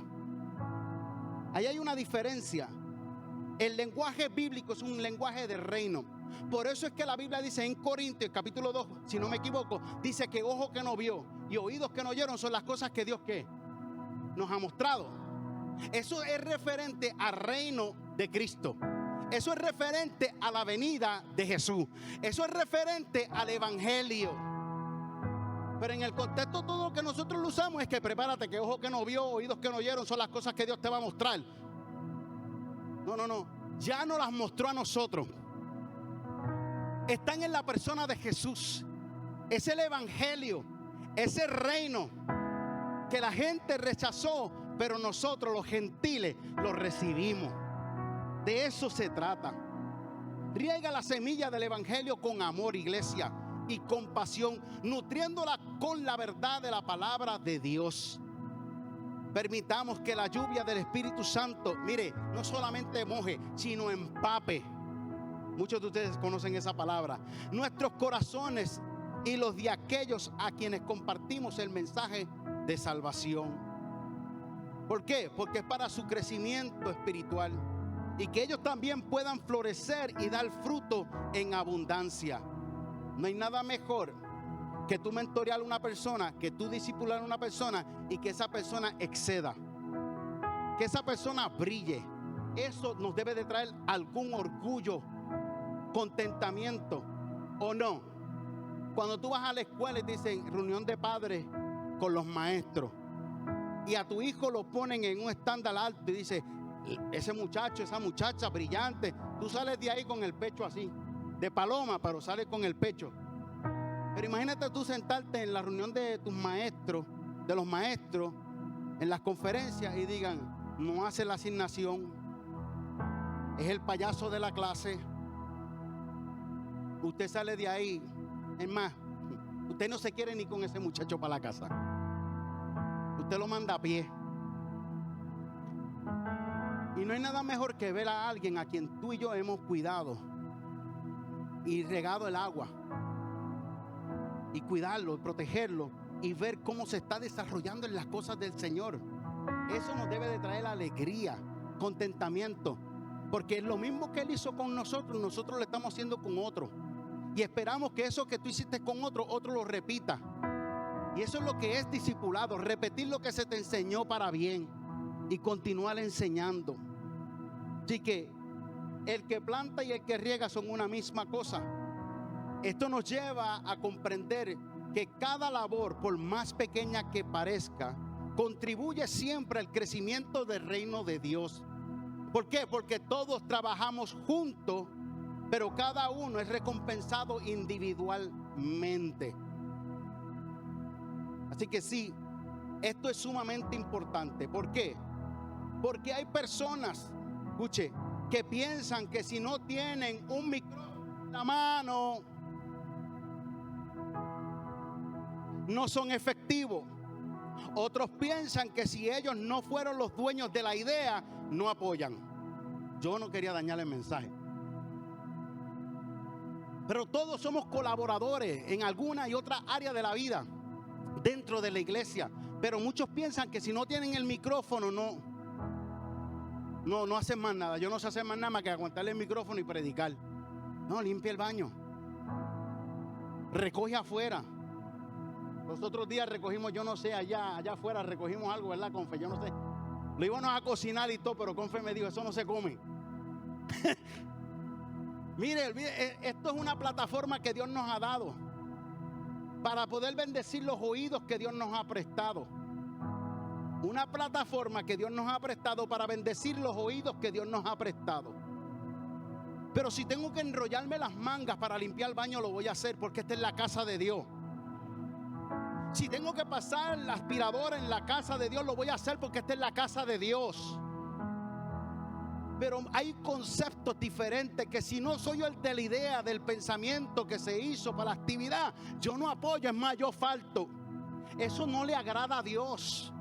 Ahí hay una diferencia. El lenguaje bíblico es un lenguaje de reino. Por eso es que la Biblia dice en Corintios capítulo 2, si no me equivoco, dice que ojo que no vio y oídos que no oyeron son las cosas que Dios ¿qué? Nos ha mostrado. Eso es referente al reino de Cristo. Eso es referente a la venida de Jesús. Eso es referente al evangelio. Pero en el contexto todo lo que nosotros lo usamos es que prepárate, que ojo que no vio, oídos que no oyeron son las cosas que Dios te va a mostrar. No. Ya nos las mostró a nosotros. Están en la persona de Jesús. Es el evangelio, es el reino que la gente rechazó, pero nosotros los gentiles lo recibimos. De eso se trata. Riega la semilla del evangelio con amor, iglesia, y compasión, nutriéndola con la verdad de la palabra de Dios. Permitamos que la lluvia del Espíritu Santo, mire, no solamente moje, sino empape. Muchos de ustedes conocen esa palabra. Nuestros corazones y los de aquellos a quienes compartimos el mensaje de salvación. ¿Por qué? Porque es para su crecimiento espiritual y que ellos también puedan florecer y dar fruto en abundancia. No hay nada mejor que tú mentorear a una persona, que tú discipular a una persona y que esa persona exceda, que esa persona brille. Eso nos debe de traer algún orgullo, contentamiento, ¿o no? Cuando tú vas a la escuela y dicen reunión de padres con los maestros y a tu hijo lo ponen en un estándar alto y dice ese muchacho, esa muchacha brillante, tú sales de ahí con el pecho así, de paloma, pero sales con el pecho. Pero imagínate tú sentarte en la reunión de tus maestros, de los maestros, en las conferencias y digan, no hace la asignación, es el payaso de la clase. Usted sale de ahí, es más, usted no se quiere ni con ese muchacho para la casa. Usted lo manda a pie. Y no hay nada mejor que ver a alguien a quien tú y yo hemos cuidado y regado el agua y cuidarlo, protegerlo y ver cómo se está desarrollando en las cosas del Señor. Eso nos debe de traer alegría, contentamiento, porque es lo mismo que Él hizo con nosotros, nosotros lo estamos haciendo con otros y esperamos que eso que tú hiciste con otro lo repita. Y eso es lo que es discipulado, repetir lo que se te enseñó para bien y continuar enseñando. Así que el que planta y el que riega son una misma cosa. Esto nos lleva a comprender que cada labor, por más pequeña que parezca, contribuye siempre al crecimiento del reino de Dios. ¿Por qué? Porque todos trabajamos juntos, pero cada uno es recompensado individualmente. Así que sí, esto es sumamente importante. ¿Por qué? Porque hay personas, escuche, que piensan que si no tienen un micrófono en la mano, no son efectivos. Otros piensan que si ellos no fueron los dueños de la idea, no apoyan. Yo no quería dañar el mensaje. Pero todos somos colaboradores en alguna y otra área de la vida dentro de la iglesia. Pero muchos piensan que si no tienen el micrófono, no hacen más nada. Yo no sé hacer más nada más que aguantarle el micrófono y predicar. No, limpia el baño. Recoge afuera. Los otros días recogimos, yo no sé, allá afuera recogimos algo, ¿verdad, Confe? Yo no sé. Lo íbamos a cocinar y todo, pero Confe me dijo, eso no se come. Mire, esto es una plataforma que Dios nos ha dado para poder bendecir los oídos que Dios nos ha prestado. Una plataforma que Dios nos ha prestado para bendecir los oídos que Dios nos ha prestado. Pero si tengo que enrollarme las mangas para limpiar el baño, lo voy a hacer porque esta es la casa de Dios. Si tengo que pasar la aspiradora en la casa de Dios, lo voy a hacer porque esta es la casa de Dios. Pero hay conceptos diferentes que si no soy el de la idea, del pensamiento que se hizo para la actividad, yo no apoyo, es más, yo falto. Eso no le agrada a Dios.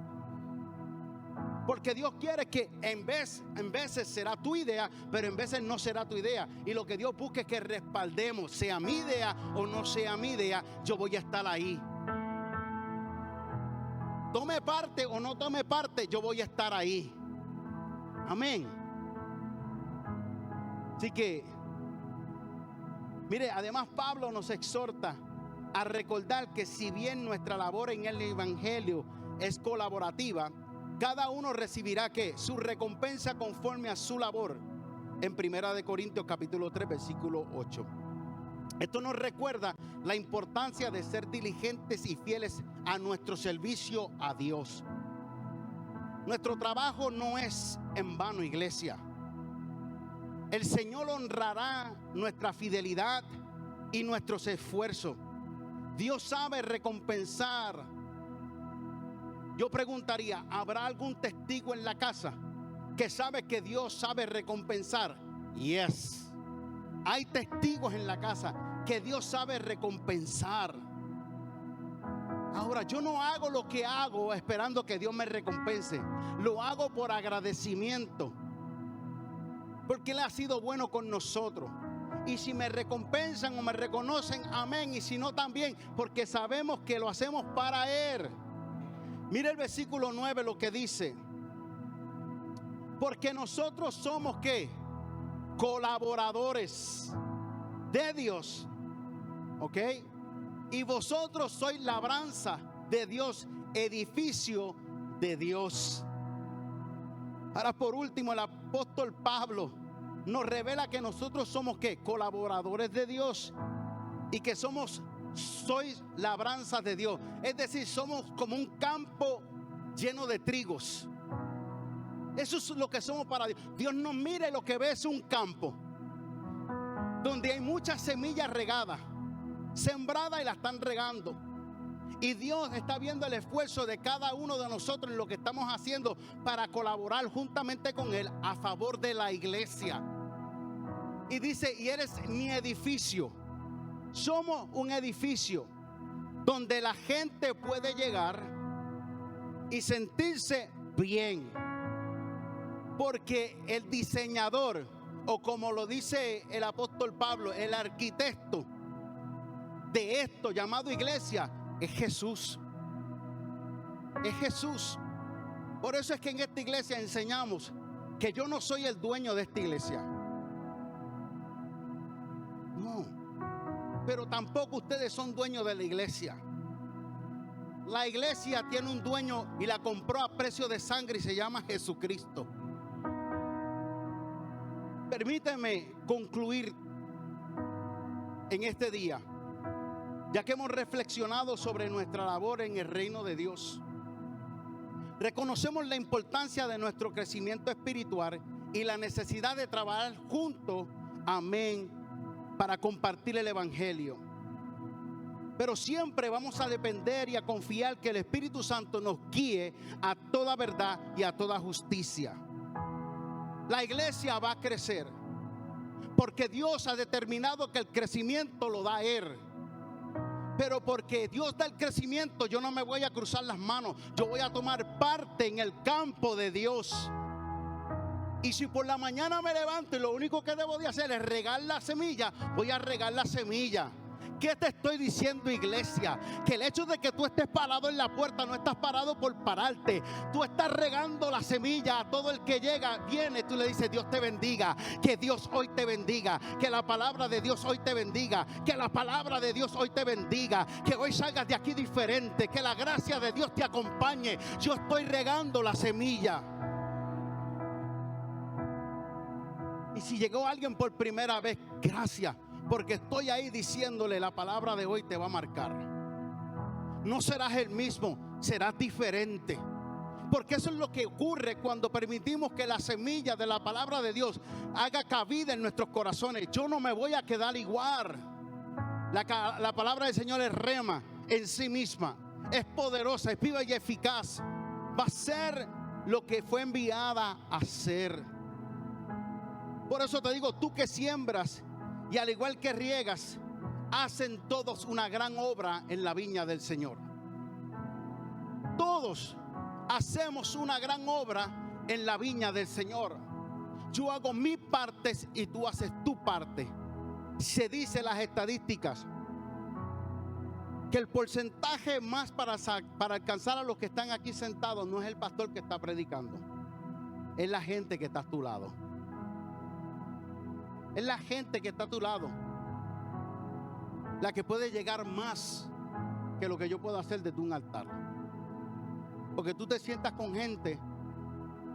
Porque Dios quiere que en veces será tu idea, pero en veces no será tu idea. Y lo que Dios busca es que respaldemos, sea mi idea o no sea mi idea, yo voy a estar ahí. Tome parte o no tome parte, yo voy a estar ahí. Amén. Así que, mire, además Pablo nos exhorta a recordar que si bien nuestra labor en el evangelio es colaborativa, cada uno recibirá ¿qué? Su recompensa conforme a su labor. En 1 Corintios capítulo 3 versículo 8. Esto nos recuerda la importancia de ser diligentes y fieles a nuestro servicio a Dios. Nuestro trabajo no es en vano, iglesia. El Señor honrará nuestra fidelidad y nuestros esfuerzos. Dios sabe recompensar. Yo preguntaría, ¿habrá algún testigo en la casa que sabe que Dios sabe recompensar? Yes. Hay testigos en la casa que Dios sabe recompensar. Ahora, yo no hago lo que hago esperando que Dios me recompense. Lo hago por agradecimiento. Porque Él ha sido bueno con nosotros. Y si me recompensan o me reconocen, amén. Y si no, también, porque sabemos que lo hacemos para Él. Mire el versículo 9 lo que dice. Porque nosotros somos ¿qué? Colaboradores de Dios. ¿Ok? Y vosotros sois labranza de Dios, edificio de Dios. Ahora por último, el apóstol Pablo nos revela que nosotros somos ¿qué? Colaboradores de Dios. Y que sois labranzas de Dios. Es decir, somos como un campo lleno de trigos. Eso es lo que somos para Dios. Dios nos mira y lo que ve es un campo donde hay muchas semillas regadas, sembradas y la están regando. Y Dios está viendo el esfuerzo de cada uno de nosotros en lo que estamos haciendo para colaborar juntamente con Él a favor de la iglesia. Y dice, y eres mi edificio. Somos un edificio donde la gente puede llegar y sentirse bien. Porque el diseñador, o como lo dice el apóstol Pablo, el arquitecto de esto llamado iglesia, es Jesús. Es Jesús. Por eso es que en esta iglesia enseñamos que yo no soy el dueño de esta iglesia. No. Pero tampoco ustedes son dueños de la iglesia. La iglesia tiene un dueño y la compró a precio de sangre y se llama Jesucristo. Permíteme concluir en este día, ya que hemos reflexionado sobre nuestra labor en el reino de Dios. Reconocemos la importancia de nuestro crecimiento espiritual y la necesidad de trabajar juntos, amén, para compartir el evangelio. Pero siempre vamos a depender y a confiar que el Espíritu Santo nos guíe a toda verdad y a toda justicia. La iglesia va a crecer porque Dios ha determinado que el crecimiento lo da Él. Pero porque Dios da el crecimiento, yo no me voy a cruzar las manos. Yo voy a tomar parte en el campo de Dios. Y si por la mañana me levanto y lo único que debo de hacer es regar la semilla, voy a regar la semilla. ¿Qué te estoy diciendo, iglesia? Que el hecho de que tú estés parado en la puerta, no estás parado por pararte. Tú estás regando la semilla a todo el que llega, viene, tú le dices: Dios te bendiga, que Dios hoy te bendiga, que la palabra de Dios hoy te bendiga, que la palabra de Dios hoy te bendiga, que hoy salgas de aquí diferente, que la gracia de Dios te acompañe. Yo estoy regando la semilla. Y si llegó alguien por primera vez, gracias, porque estoy ahí diciéndole: la palabra de hoy te va a marcar. No serás el mismo, serás diferente. Porque eso es lo que ocurre cuando permitimos que la semilla de la palabra de Dios haga cabida en nuestros corazones. Yo no me voy a quedar igual. La palabra del Señor es rema en sí misma. Es poderosa, es viva y eficaz. Va a ser lo que fue enviada a hacer. Por eso te digo, tú que siembras y al igual que riegas, hacen todos una gran obra en la viña del Señor. Todos hacemos una gran obra en la viña del Señor. Yo hago mi parte y tú haces tu parte. Se dice en las estadísticas que el porcentaje más para alcanzar a los que están aquí sentados no es el pastor que está predicando, es la gente que está a tu lado. Es la gente que está a tu lado la que puede llegar más que lo que yo puedo hacer desde un altar. Porque tú te sientas con gente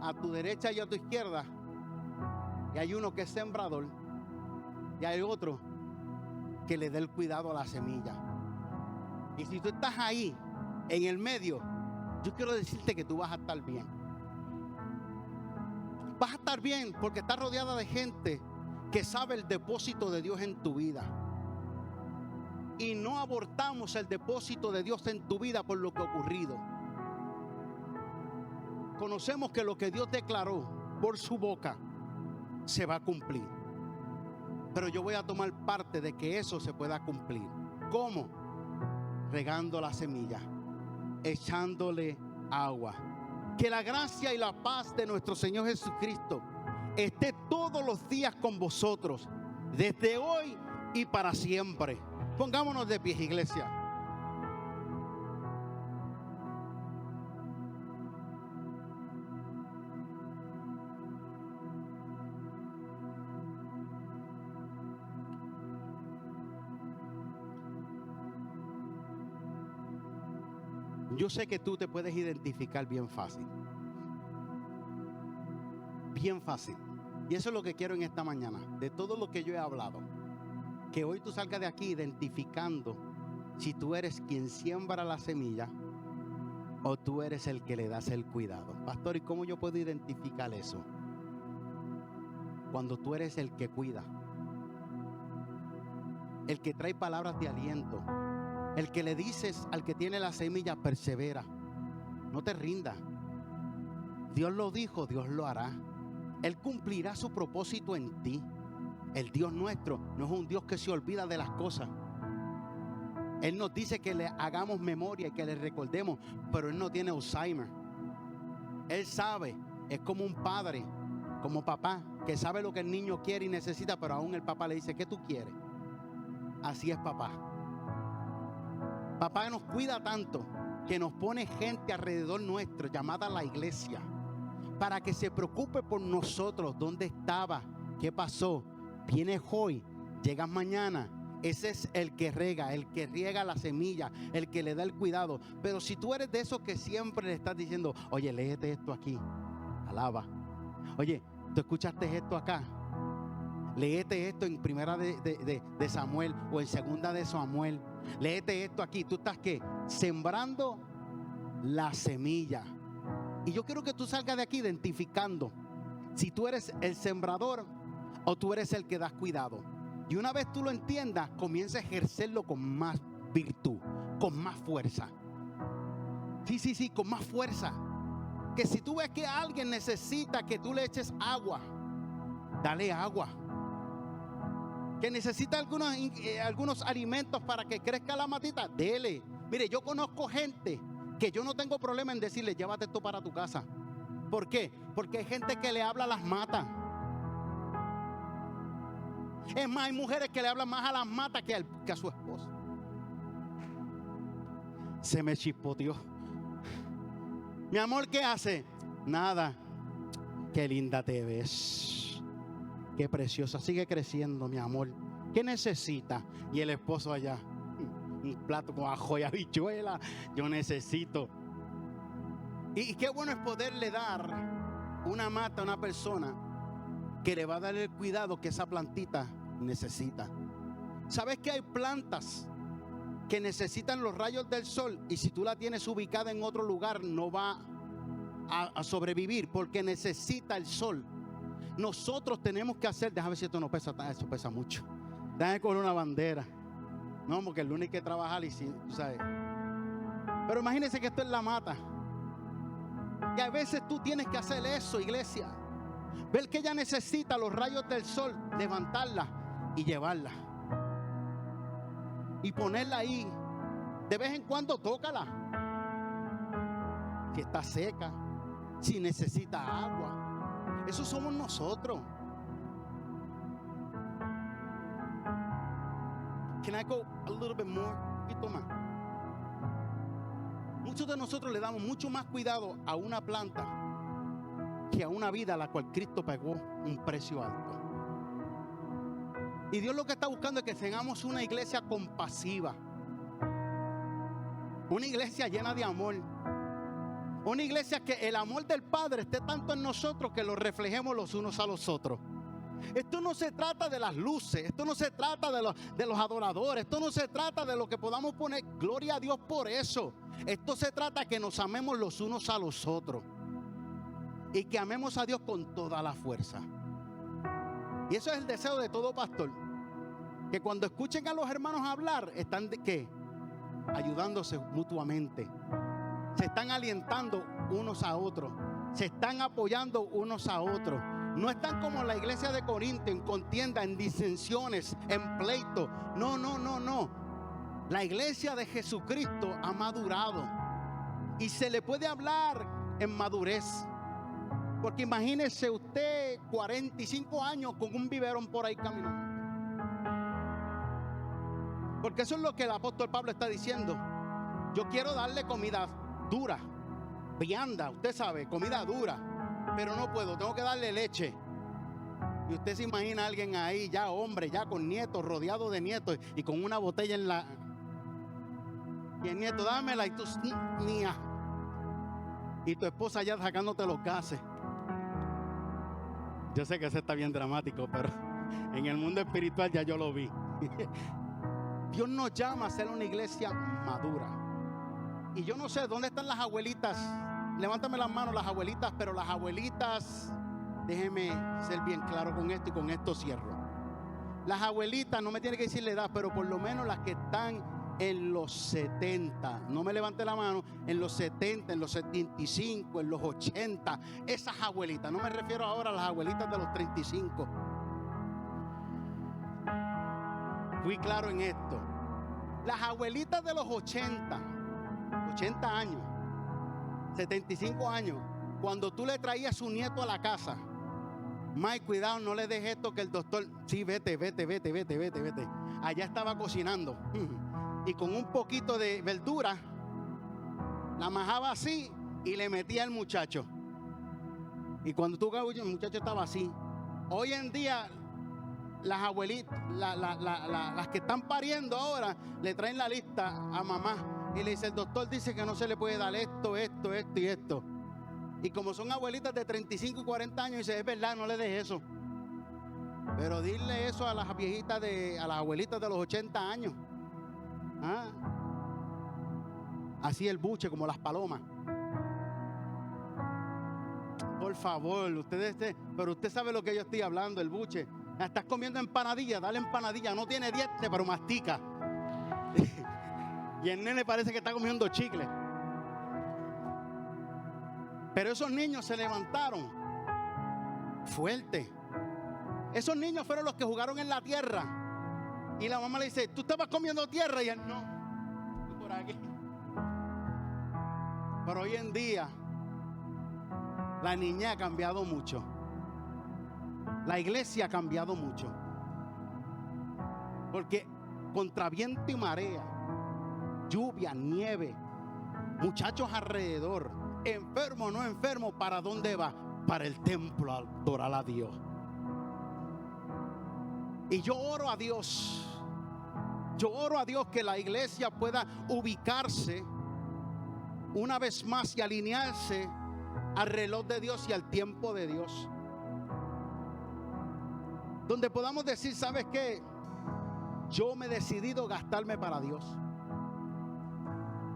a tu derecha y a tu izquierda, y hay uno que es sembrador y hay otro que le dé el cuidado a la semilla. Y si tú estás ahí en el medio, yo quiero decirte que tú vas a estar bien. Vas a estar bien porque estás rodeada de gente que sabe el depósito de Dios en tu vida. Y no abortamos el depósito de Dios en tu vida por lo que ha ocurrido. Conocemos que lo que Dios declaró por su boca se va a cumplir. Pero yo voy a tomar parte de que eso se pueda cumplir. ¿Cómo? Regando la semilla, echándole agua. Que la gracia y la paz de nuestro Señor Jesucristo esté todos los días con vosotros, desde hoy y para siempre. Pongámonos de pie, iglesia. Yo sé que tú te puedes identificar bien fácil. Bien fácil. Y eso es lo que quiero en esta mañana. De todo lo que yo he hablado, que hoy tú salgas de aquí identificando si tú eres quien siembra la semilla o tú eres el que le das el cuidado. Pastor, ¿y cómo yo puedo identificar eso? Cuando tú eres el que cuida, el que trae palabras de aliento, el que le dices al que tiene la semilla: persevera, no te rindas. Dios lo dijo, Dios lo hará. Él cumplirá su propósito en ti. El Dios nuestro no es un Dios que se olvida de las cosas. Él nos dice que le hagamos memoria y que le recordemos, pero Él no tiene Alzheimer. Él sabe, es como un padre, como papá, que sabe lo que el niño quiere y necesita, pero aún el papá le dice: ¿qué tú quieres? Así es papá. Papá nos cuida tanto que nos pone gente alrededor nuestro, llamada la iglesia, para que se preocupe por nosotros. ¿Dónde estaba? ¿Qué pasó? Vienes hoy, llegas mañana. Ese es el que riega la semilla, el que le da el cuidado. Pero si tú eres de esos que siempre le estás diciendo: oye, léete esto aquí, alaba. Oye, ¿tú escuchaste esto acá? Léete esto en primera de Samuel o en segunda de Samuel. Léete esto aquí. Tú estás ¿qué? Sembrando la semilla. Y yo quiero que tú salgas de aquí identificando si tú eres el sembrador o tú eres el que das cuidado. Y una vez tú lo entiendas, comienza a ejercerlo con más virtud, con más fuerza. Sí, con más fuerza. Que si tú ves que alguien necesita que tú le eches agua, dale agua. Que necesita algunos alimentos para que crezca la matita, dele. Mire, yo conozco gente que yo no tengo problema en decirle, llévate esto para tu casa. ¿Por qué? Porque hay gente que le habla a las matas. Es más, hay mujeres que le hablan más a las matas que a su esposo. Se me chispoteó. Mi amor, ¿qué hace? Nada. Qué linda te ves. Qué preciosa. Sigue creciendo, mi amor. ¿Qué necesita? Y el esposo allá. Un plato con ajo y habichuela. Yo necesito. Y qué bueno es poderle dar una mata a una persona que le va a dar el cuidado que esa plantita necesita. ¿Sabes que hay plantas que necesitan los rayos del sol? Y si tú la tienes ubicada en otro lugar, no va a sobrevivir porque necesita el sol. Nosotros tenemos que hacer, déjame ver si esto no pesa, eso pesa mucho. Déjame con una bandera. No, porque el lunes hay que trabajar y sí, tú sabes. Pero imagínense que esto es la mata. Y a veces tú tienes que hacer eso, iglesia. Ver que ella necesita los rayos del sol, levantarla y llevarla. Y ponerla ahí. De vez en cuando tócala. Si está seca, si necesita agua. Eso somos nosotros. Can I go a little bit more? Un poquito más. Muchos de nosotros le damos mucho más cuidado a una planta que a una vida a la cual Cristo pagó un precio alto. Y Dios lo que está buscando es que tengamos una iglesia compasiva, una iglesia llena de amor, una iglesia que el amor del Padre esté tanto en nosotros que lo reflejemos los unos a los otros. Esto no se trata de las luces, esto no se trata de los adoradores, esto no se trata de lo que podamos poner, gloria a Dios por eso. Esto se trata de que nos amemos los unos a los otros y que amemos a Dios con toda la fuerza. Y eso es el deseo de todo pastor, que cuando escuchen a los hermanos hablar, están de qué, ayudándose mutuamente, se están alientando unos a otros, se están apoyando unos a otros. No están como la iglesia de Corinto, en contienda, en disensiones, en pleito. No. La iglesia de Jesucristo ha madurado. Y se le puede hablar en madurez. Porque imagínese usted 45 años con un biberón por ahí caminando. Porque eso es lo que el apóstol Pablo está diciendo. Yo quiero darle comida dura, vianda, usted sabe, comida dura. Pero no puedo, tengo que darle leche. Y usted se imagina a alguien ahí, ya hombre, ya con nietos, rodeado de nietos, y con una botella en la... Y el nieto, dámela, y tú, mía. Y tu esposa ya sacándote los gases. Yo sé que eso está bien dramático, pero en el mundo espiritual ya yo lo vi. Dios nos llama a ser una iglesia madura. Y yo no sé dónde están las abuelitas. Levántame las manos las abuelitas, pero las abuelitas, déjeme ser bien claro con esto y con esto cierro. Las abuelitas, no me tiene que decir la edad, pero por lo menos las que están en los 70, no me levante la mano, en los 70, en los 75, en los 80, esas abuelitas, no me refiero ahora a las abuelitas de los 35. Fui claro en esto. Las abuelitas de los 80 años, 75 años, cuando tú le traías su nieto a la casa, Mike, cuidado, no le dejes esto que el doctor, sí, vete. Allá estaba cocinando y con un poquito de verdura la majaba así y le metía al muchacho. Y cuando tú el muchacho estaba así. Hoy en día las abuelitas, las que están pariendo ahora, le traen la lista a mamá y le dice, el doctor dice que no se le puede dar esto y esto. Y como son abuelitas de 35 y 40 años, dice, es verdad, no le dejes eso. Pero dile eso a las viejitas, a las abuelitas de los 80 años. ¿Ah? Así el buche, como las palomas. Por favor, pero usted sabe lo que yo estoy hablando, el buche. Estás comiendo empanadilla, dale empanadilla, no tiene dientes, pero mastica. Y el nene parece que está comiendo chicle. Pero esos niños se levantaron fuerte. Esos niños fueron los que jugaron en la tierra. Y la mamá le dice, ¿tú estabas comiendo tierra? Y él, no, por aquí. Pero hoy en día la niña ha cambiado mucho. La iglesia ha cambiado mucho. Porque contra viento y marea, lluvia, nieve, muchachos alrededor, enfermo o no enfermo, ¿para dónde va? Para el templo a adorar a Dios. Y yo oro a Dios. Yo oro a Dios que la iglesia pueda ubicarse una vez más y alinearse al reloj de Dios y al tiempo de Dios. Donde podamos decir, ¿sabes qué? Yo me he decidido gastarme para Dios.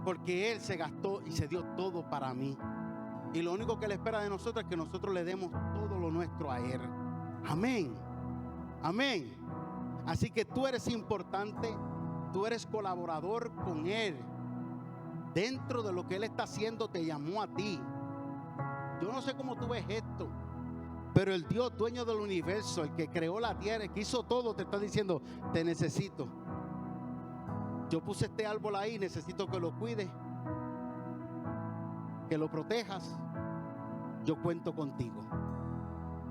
Porque Él se gastó y se dio todo para mí. Y lo único que Él espera de nosotros es que nosotros le demos todo lo nuestro a Él. Amén. Amén. Así que tú eres importante. Tú eres colaborador con Él. Dentro de lo que Él está haciendo, te llamó a ti. Yo no sé cómo tú ves esto, pero el Dios dueño del universo, el que creó la tierra, el que hizo todo, te está diciendo, te necesito. Yo puse este árbol ahí, necesito que lo cuides, que lo protejas. Yo cuento contigo.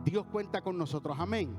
Dios cuenta con nosotros. Amén.